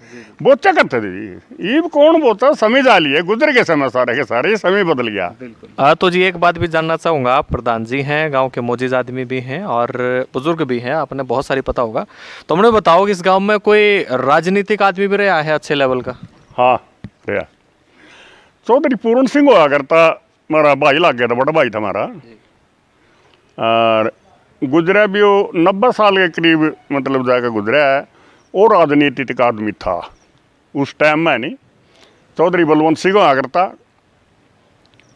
बोचा करते थे जी। ये कौन बोलता, समय जा लिए, गुजर गए समय सारे के सारे, समय बदल गया। तो जी एक बात भी जानना चाहूँगा, प्रधान जी हैं, गांव के मोजिज आदमी भी हैं और बुजुर्ग भी हैं, आपने बहुत सारी पता होगा, तो हमने बताओ कि इस गांव में कोई राजनीतिक आदमी भी रहा है अच्छे लेवल का? हाँ रहा, चौधरी पूर्ण सिंह हुआ करता, हमारा भाई लग गया था, बड़ा भाई था हमारा, और गुजरा भी वो 90 साल के करीब मतलब जाकर गुजरा है। और राजनीतिक आदमी था उस टाइम में, नहीं चौधरी बलवंत सिंह हुआ करता।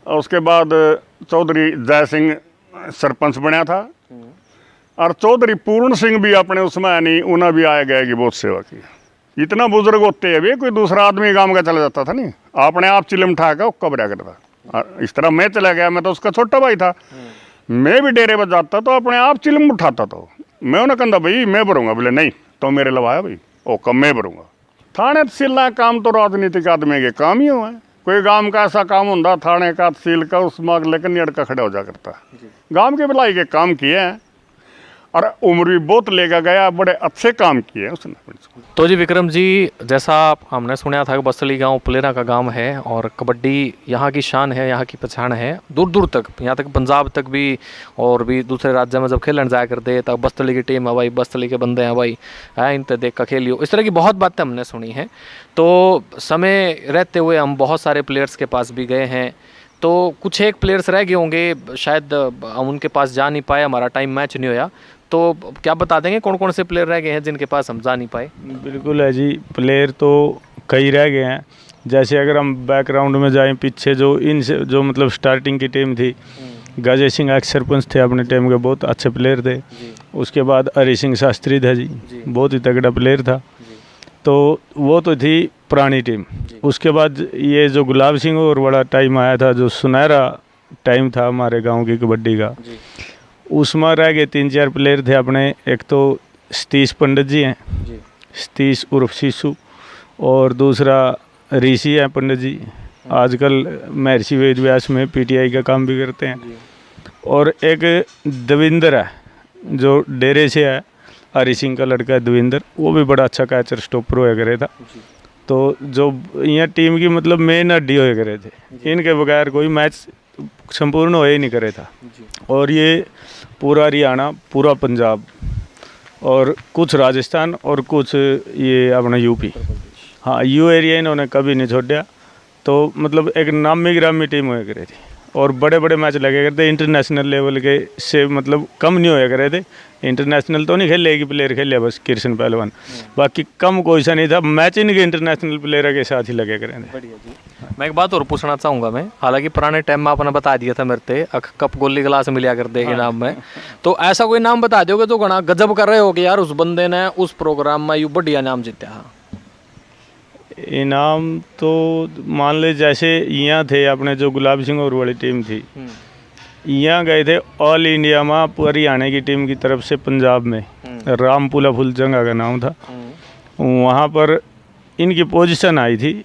और उसके बाद चौधरी जय सिंह सरपंच बनया था, और चौधरी पूर्ण सिंह भी अपने उसमें नहीं, उन्हें भी आए गए कि बहुत सेवा की। इतना बुजुर्ग होते हैं भी, कोई दूसरा आदमी गांव का चला जाता था नहीं, अपने आप चिलम ठा कर कबरा करता। इस तरह मैं चला गया, मैं तो उसका छोटा भाई था, मैं भी डेरे पर जाता तो अपने आप चिलम उठाता था। मैं उन्हें कहता भाई मैं भरूंगा, बोले नहीं तो मेरे लवाया भाई, ओ कम मैं भरूंगा। थाने तहसील काम तो राजनीतिक आदमी के काम ही हुआ है। कोई गांव का ऐसा काम होता थाने का तहसील का, उसमें लेकिन नहीं अड़का खड़ा हो जा करता। गांव के भलाई के काम किए हैं और उम्र भी बहुत लेकर गया, बड़े अच्छे काम किए उसने। तो जी विक्रम जी, जैसा हमने सुना था कि बस्तली गांव प्लेरा का गांव है और कबड्डी यहाँ की शान है, यहाँ की पहचान है, दूर दूर तक, यहाँ तक पंजाब तक भी और भी दूसरे राज्य में जब खेलने जाया करते तब बस्तली की टीम है भाई, बस्तली के बंदे हैं भाई, है इन देख कर खेलियो, इस तरह की बहुत बातें हमने सुनी हैं। तो समय रहते हुए हम बहुत सारे प्लेयर्स के पास भी गए हैं, तो कुछ एक प्लेयर्स रह गए होंगे, शायद हम उनके पास जा नहीं पाए, हमारा टाइम मैच नहीं होया, तो क्या बता देंगे कौन कौन से प्लेयर रह गए हैं जिनके पास हम जा नहीं पाए? बिल्कुल है जी, प्लेयर तो कई रह गए हैं। जैसे अगर हम बैकग्राउंड में जाएं पीछे, जो मतलब स्टार्टिंग की टीम थी, गाजय सिंह एक्स सरपंच थे अपने टाइम के, बहुत अच्छे प्लेयर थे। उसके बाद हरि सिंह शास्त्री था जी, बहुत ही तगड़ा प्लेयर था, तो वो तो थी पुरानी टीम। उसके बाद ये जो गुलाब सिंह और बड़ा टाइम आया था, जो सुनहरा टाइम था हमारे गांव की कबड्डी का, उसमें रह गए 3-4 प्लेयर थे अपने। एक तो सतीश पंडित जी हैं, सतीश उर्फ शीशु, और दूसरा ऋषि है पंडित जी, आजकल महर्षि वेद व्यास में पीटीआई का काम भी करते हैं। और एक देवेंद्र है जो डेरे से है, हरि सिंह का लड़का है देवेंद्र, वो भी बड़ा अच्छा कैचर स्टॉपर होया करे था। तो जो यहाँ टीम की मतलब मेन हड्डी होया करे थे, इनके बगैर कोई मैच संपूर्ण हो ही नहीं करे था। और ये पूरा हरियाणा, पूरा पंजाब और कुछ राजस्थान और कुछ ये अपना यूपी, हाँ यू एरिया इन्होंने कभी नहीं छोड़ा। तो मतलब एक नामी ग्रामी टीम हुआ करे थी। और बड़े बड़े मैच लगे करते इंटरनेशनल लेवल के से, मतलब कम नहीं होया करे थे। इंटरनेशनल तो नहीं खेले, एक ही प्लेयर खेले बस, कृष्ण पहलवान, बाकी कम कोई सा नहीं था। मैच इनके इंटरनेशनल प्लेयर के साथ ही लगे करे थे। बढ़िया जी। मैं एक बात और पूछना चाहूँगा मैं, हालांकि पुराने टाइम में आपने बता दिया था मेरे ते अख कप गोली गिलास मिलिया करते के नाम में, तो ऐसा कोई नाम बता दोगे जो घना गजब कर रहे हो कि यार उस बंदे ने उस प्रोग्राम में यू बढ़िया नाम जीता है? इनाम तो मान ले जैसे यहाँ थे अपने जो गुलाब सिंह और वाली टीम थी, यहाँ गए थे ऑल इंडिया में हरियाणा की टीम की तरफ से पंजाब में, रामपुला फुल जगह का नाम था। वहाँ पर इनकी पोजीशन आई थी,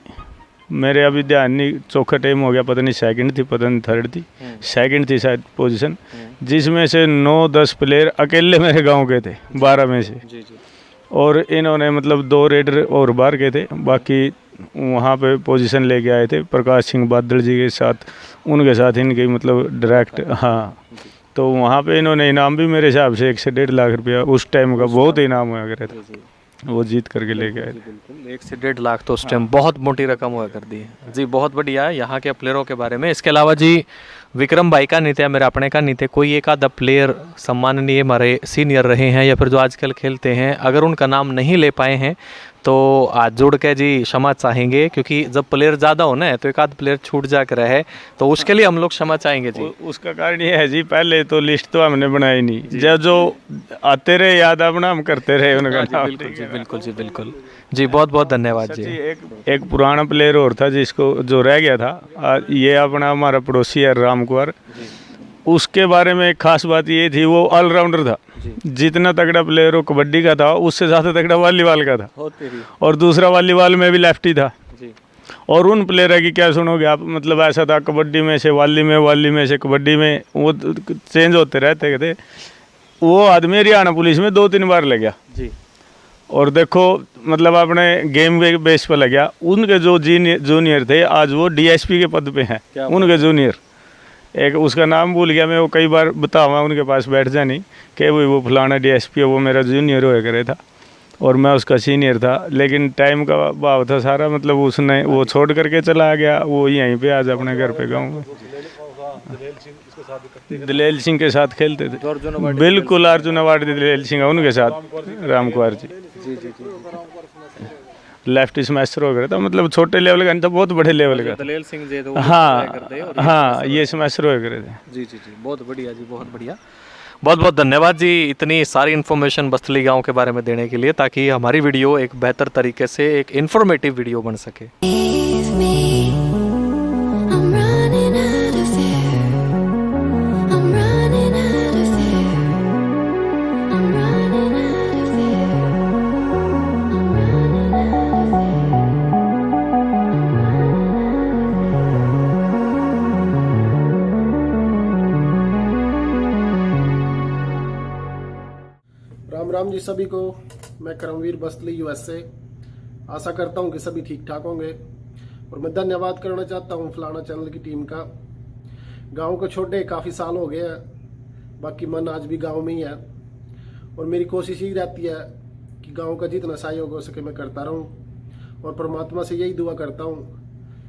मेरे अभी ध्यान नहीं, चौथा टाइम हो गया, पता नहीं सेकंड थी पता नहीं थर्ड थी, सेकंड थी शायद पोजीशन, जिसमें से 9-10 प्लेयर अकेले मेरे गांव के थे 12 में से। और इन्होंने मतलब 2 रेडर और बाहर के थे, बाकी वहाँ पे पोजीशन लेके आए थे प्रकाश सिंह बादल जी के साथ, उनके साथ इनके मतलब डायरेक्ट। हाँ, तो वहाँ पे इन्होंने इनाम भी मेरे हिसाब से 1 से 1.5 लाख रुपया उस टाइम का बहुत इनाम हुआ करे थे, वो जीत करके लेके आए थे। 1 से 1.5 लाख तो उस टाइम बहुत मोटी रकम हुआ कर दी है जी। बहुत बढ़िया है यहाँ के प्लेयरों के बारे में। इसके अलावा जी विक्रम भाई का नहीं थे, मेरे अपने का नहीं थे, कोई एक आधा प्लेयर सम्माननीय हमारे सीनियर रहे हैं या फिर जो आजकल खेलते हैं, अगर उनका नाम नहीं ले पाए हैं तो आज जोड़ के जी क्षमा चाहेंगे, क्योंकि जब प्लेयर ज़्यादा हो ना तो एक आध प्लेयर छूट जा कर है, तो उसके लिए हम लोग क्षमा चाहेंगे जी। उसका कारण ये है जी, पहले तो लिस्ट तो हमने बनाई नहीं, जब जो आते रहे याद अपना हम करते रहे उनका नाम। बिल्कुल जी, बिल्कुल जी, बिल्कुल जी, बहुत बहुत धन्यवाद जी। एक पुराना प्लेयर और था जिसको जो रह गया था, ये अपना हमारा पड़ोसी है राम कुमार, उसके बारे में एक खास बात ये थी, वो ऑलराउंडर था, जितना तगड़ा प्लेयर वो कबड्डी का था उससे ज़्यादा तगड़ा वॉलीबॉल का था, और दूसरा वॉलीबॉल में भी लेफ्टी था। और उन प्लेयर की क्या सुनोगे आप, मतलब ऐसा था कबड्डी में से वॉली में से कबड्डी में, वो चेंज होते रहते थे। वो आदमी हरियाणा पुलिस में 2-3 बार लग गया जी। और देखो मतलब अपने गेम बेस पर लग गया। उनके जो जूनियर थे आज वो DSP के पद पे हैं, उनके जूनियर, एक उसका नाम भूल गया मैं, वो कई बार बतावा उनके पास बैठ जानी कि वो फलाना DSP है, वो मेरा जूनियर होया करे था और मैं उसका सीनियर था, लेकिन टाइम का भाव था सारा, मतलब उसने वो छोड़ करके चला गया, वो यहीं पे आज अपने घर पे गाँव में दलेल सिंह के साथ खेलते थे। बिल्कुल अर्जुन अवार्ड दलेल सिंह उनके साथ राम कुमार जी लेफ्ट स्मैशर हो गया था, मतलब छोटे लेवल का नहीं था, बहुत बड़े लेवल का। दलेल सिंह जी तो हाँ, ये स्मैशर हो गए थे जी जी जी। बहुत बढ़िया जी, बहुत बढ़िया, बहुत बहुत धन्यवाद जी इतनी सारी इन्फॉर्मेशन बस्तली गांव के बारे में देने के लिए, ताकि हमारी वीडियो एक बेहतर तरीके से एक इन्फॉर्मेटिव वीडियो बन सके। राम जी सभी को, मैं करमवीर बस्तली USA। आशा करता हूं कि सभी ठीक ठाक होंगे, और मैं धन्यवाद करना चाहता हूं फलाना चैनल की टीम का। गांव को छोड़े काफ़ी साल हो गए हैं, बाकी मन आज भी गांव में ही है, और मेरी कोशिश ही रहती है कि गांव का जितना सहयोग हो सके मैं करता रहूं, और परमात्मा से यही दुआ करता हूं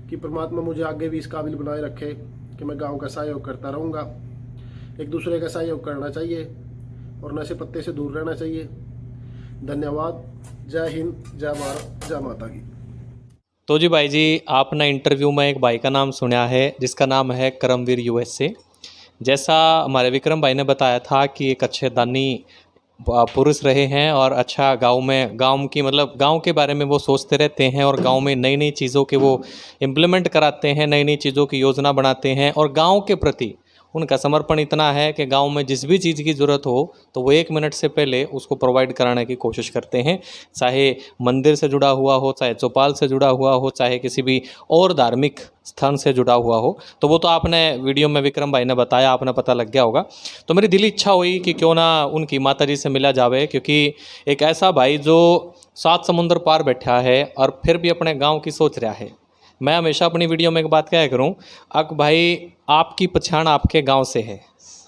कि परमात्मा मुझे आगे भी इस काबिल बनाए रखे कि मैं गाँव का सहयोग करता रहूँगा। एक दूसरे का सहयोग करना चाहिए और नशे पत्ते से दूर रहना चाहिए। धन्यवाद। जय हिंद, जय भारत, जय माता की। तो जी भाई जी, आपने इंटरव्यू में एक भाई का नाम सुना है जिसका नाम है करमवीर USA। जैसा हमारे विक्रम भाई ने बताया था कि एक अच्छे दानी पुरुष रहे हैं और अच्छा गांव की मतलब गांव के बारे में वो सोचते रहते हैं, और गांव में नई नई चीज़ों के वो इम्प्लीमेंट कराते हैं, नई नई चीज़ों की योजना बनाते हैं, और गांव के प्रति उनका समर्पण इतना है कि गांव में जिस भी चीज़ की ज़रूरत हो तो वो 1 मिनट से पहले उसको प्रोवाइड कराने की कोशिश करते हैं, चाहे मंदिर से जुड़ा हुआ हो, चाहे चौपाल से जुड़ा हुआ हो, चाहे किसी भी और धार्मिक स्थान से जुड़ा हुआ हो। तो वो तो आपने वीडियो में विक्रम भाई ने बताया, आपने पता लग गया होगा। तो मेरी दिली इच्छा हुई कि क्यों ना उनकी माता जी से मिला जावे, क्योंकि एक ऐसा भाई जो 7 समुंदर पार बैठा है और फिर भी अपने गाँव की सोच रहा है। मैं हमेशा अपनी वीडियो में एक बात कहा करूं, अक भाई आपकी पहचान आपके गांव से है।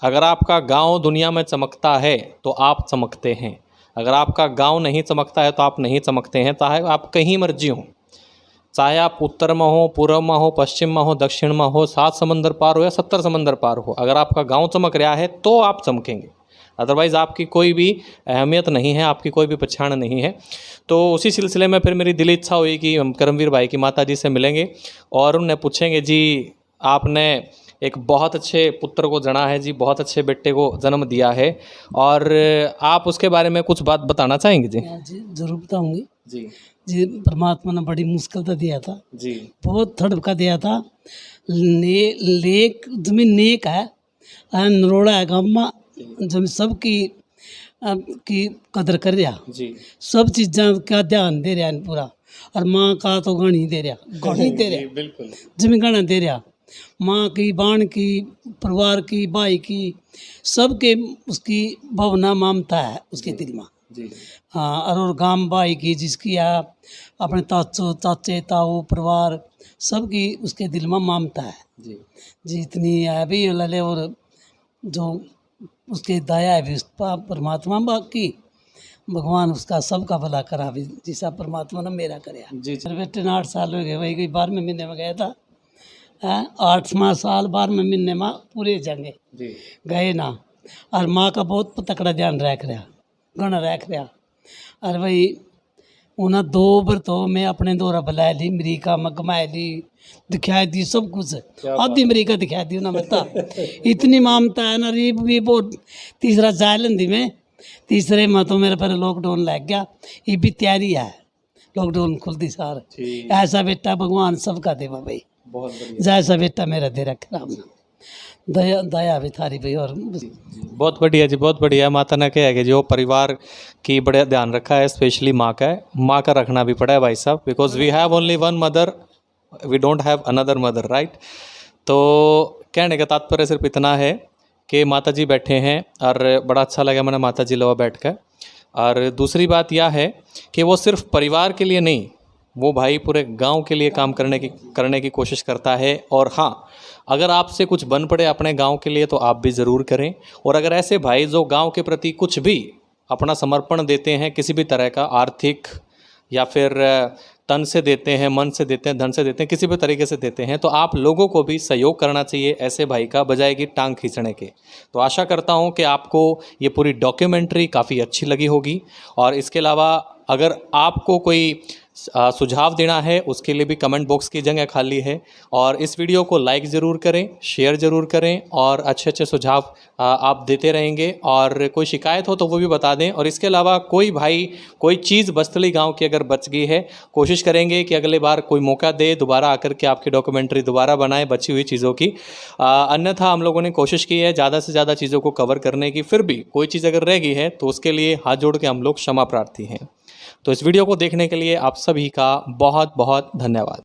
अगर आपका गांव दुनिया में चमकता है तो आप चमकते हैं, अगर आपका गांव नहीं चमकता है तो आप नहीं चमकते हैं, चाहे आप कहीं मर्जी हो, चाहे आप उत्तर में हो, पूर्व में हो, पश्चिम में हो, दक्षिण में हो, 7 समंदर पार हो या 70 समंदर पार हो, अगर आपका गांव चमक रहा है तो आप चमकेंगे, अदरवाइज़ आपकी कोई भी अहमियत नहीं है, आपकी कोई भी पहचान नहीं है। तो उसी सिलसिले में फिर मेरी दिली इच्छा हुई कि हम करमवीर भाई की माता जी से मिलेंगे और उन्हें पूछेंगे, जी आपने एक बहुत अच्छे पुत्र को जना है जी, बहुत अच्छे बेटे को जन्म दिया है, और आप उसके बारे में कुछ बात बताना चाहेंगे जी? जी जरूर बताऊंगी जी। जी परमात्मा ने बड़ी मुश्किल तो दिया था जी, बहुत थड़का दिया था। लेक जमीन नेक है, नरोड़ा है गाँव में, जमीन सबकी की कदर कर रहा जी, सब चीज़ा का ध्यान दे रहा है पूरा, और माँ का तो गणी दे रहा, गणी दे रहा, बिल्कुल जमीन गणा दे रहा, माँ की, बाण की, परिवार की, भाई की, सबके उसकी भावना ममता है उसके दिल में। जी। हाँ, और गांव भाई की जिसकी है, अपने चाचे ताऊ परिवार सबकी उसके दिल में ममता है जी। जी, इतनी है भी लले, और जो उसके दया है भी उस परमात्मा बाकी भगवान उसका सबका भला करा भी, जिसा परमात्मा ने मेरा कराया। जी। मेरे बेटे ने 8 साल हो गए, वही कोई 12वें महीने में गया था, 8वां साल 12वें महीने में पूरे जंगे जी गए ना, और माँ का बहुत तकड़ा ध्यान रख रहा, घना रख रहा, और भाई उन्हें 2 बार तो मैं अपने दौरा बुला ली, अमरीका में घुमा ली, दिखा दी सब कुछ, आधी अमरीका दिखा दी उन्हें बता, इतनी ममता है ना। ये भी बहुत तीसरा जालन थी मैं, तीसरे में तो मेरे पर लॉकडाउन लग गया, ये भी तैयारी है, लॉकडाउन खुलती सार, ऐसा बेटा भगवान सबका देवा भाई, बहुत बढ़िया, जैसा बेटा मेरा दे रखा हमने, दया दया भी थारी भाई। और बहुत बढ़िया जी, बहुत बढ़िया। माता ने क्या है कि जो परिवार की बड़ा ध्यान रखा है, स्पेशली माँ का है, माँ का रखना भी पड़ा है भाई साहब, because we have only one mother, we don't have another mother, right. तो कहने का तात्पर्य सिर्फ इतना है कि माता जी बैठे हैं और बड़ा अच्छा लगा मैंने माता जी लोग बैठ कर। और दूसरी बात यह है कि वो सिर्फ परिवार के लिए नहीं, वो भाई पूरे गांव के लिए काम करने की कोशिश करता है। और हाँ, अगर आपसे कुछ बन पड़े अपने गांव के लिए तो आप भी ज़रूर करें। और अगर ऐसे भाई जो गांव के प्रति कुछ भी अपना समर्पण देते हैं, किसी भी तरह का आर्थिक या फिर तन से देते हैं, मन से देते हैं, धन से देते हैं, किसी भी तरीके से देते हैं, तो आप लोगों को भी सहयोग करना चाहिए ऐसे भाई का, बजाय कि टांग खींचने के। तो आशा करता हूं कि आपको ये पूरी डॉक्यूमेंट्री काफ़ी अच्छी लगी होगी। और इसके अलावा अगर आपको कोई सुझाव देना है, उसके लिए भी कमेंट बॉक्स की जगह खाली है। और इस वीडियो को लाइक ज़रूर करें, शेयर ज़रूर करें, और अच्छे अच्छे सुझाव आप देते रहेंगे। और कोई शिकायत हो तो वो भी बता दें। और इसके अलावा कोई भाई कोई चीज़ बस्तली गांव की अगर बच गई है, कोशिश करेंगे कि अगले बार कोई मौका दे, दोबारा आकर के आपकी डॉक्यूमेंट्री दोबारा बनाए बची हुई चीज़ों की। अन्यथा हम लोगों ने कोशिश की है ज़्यादा से ज़्यादा चीज़ों को कवर करने की, फिर भी कोई चीज़ अगर रह गई है तो उसके लिए हाथ जोड़ के हम लोग क्षमा प्रार्थी हैं। तो इस वीडियो को देखने के लिए आप सभी का बहुत बहुत धन्यवाद।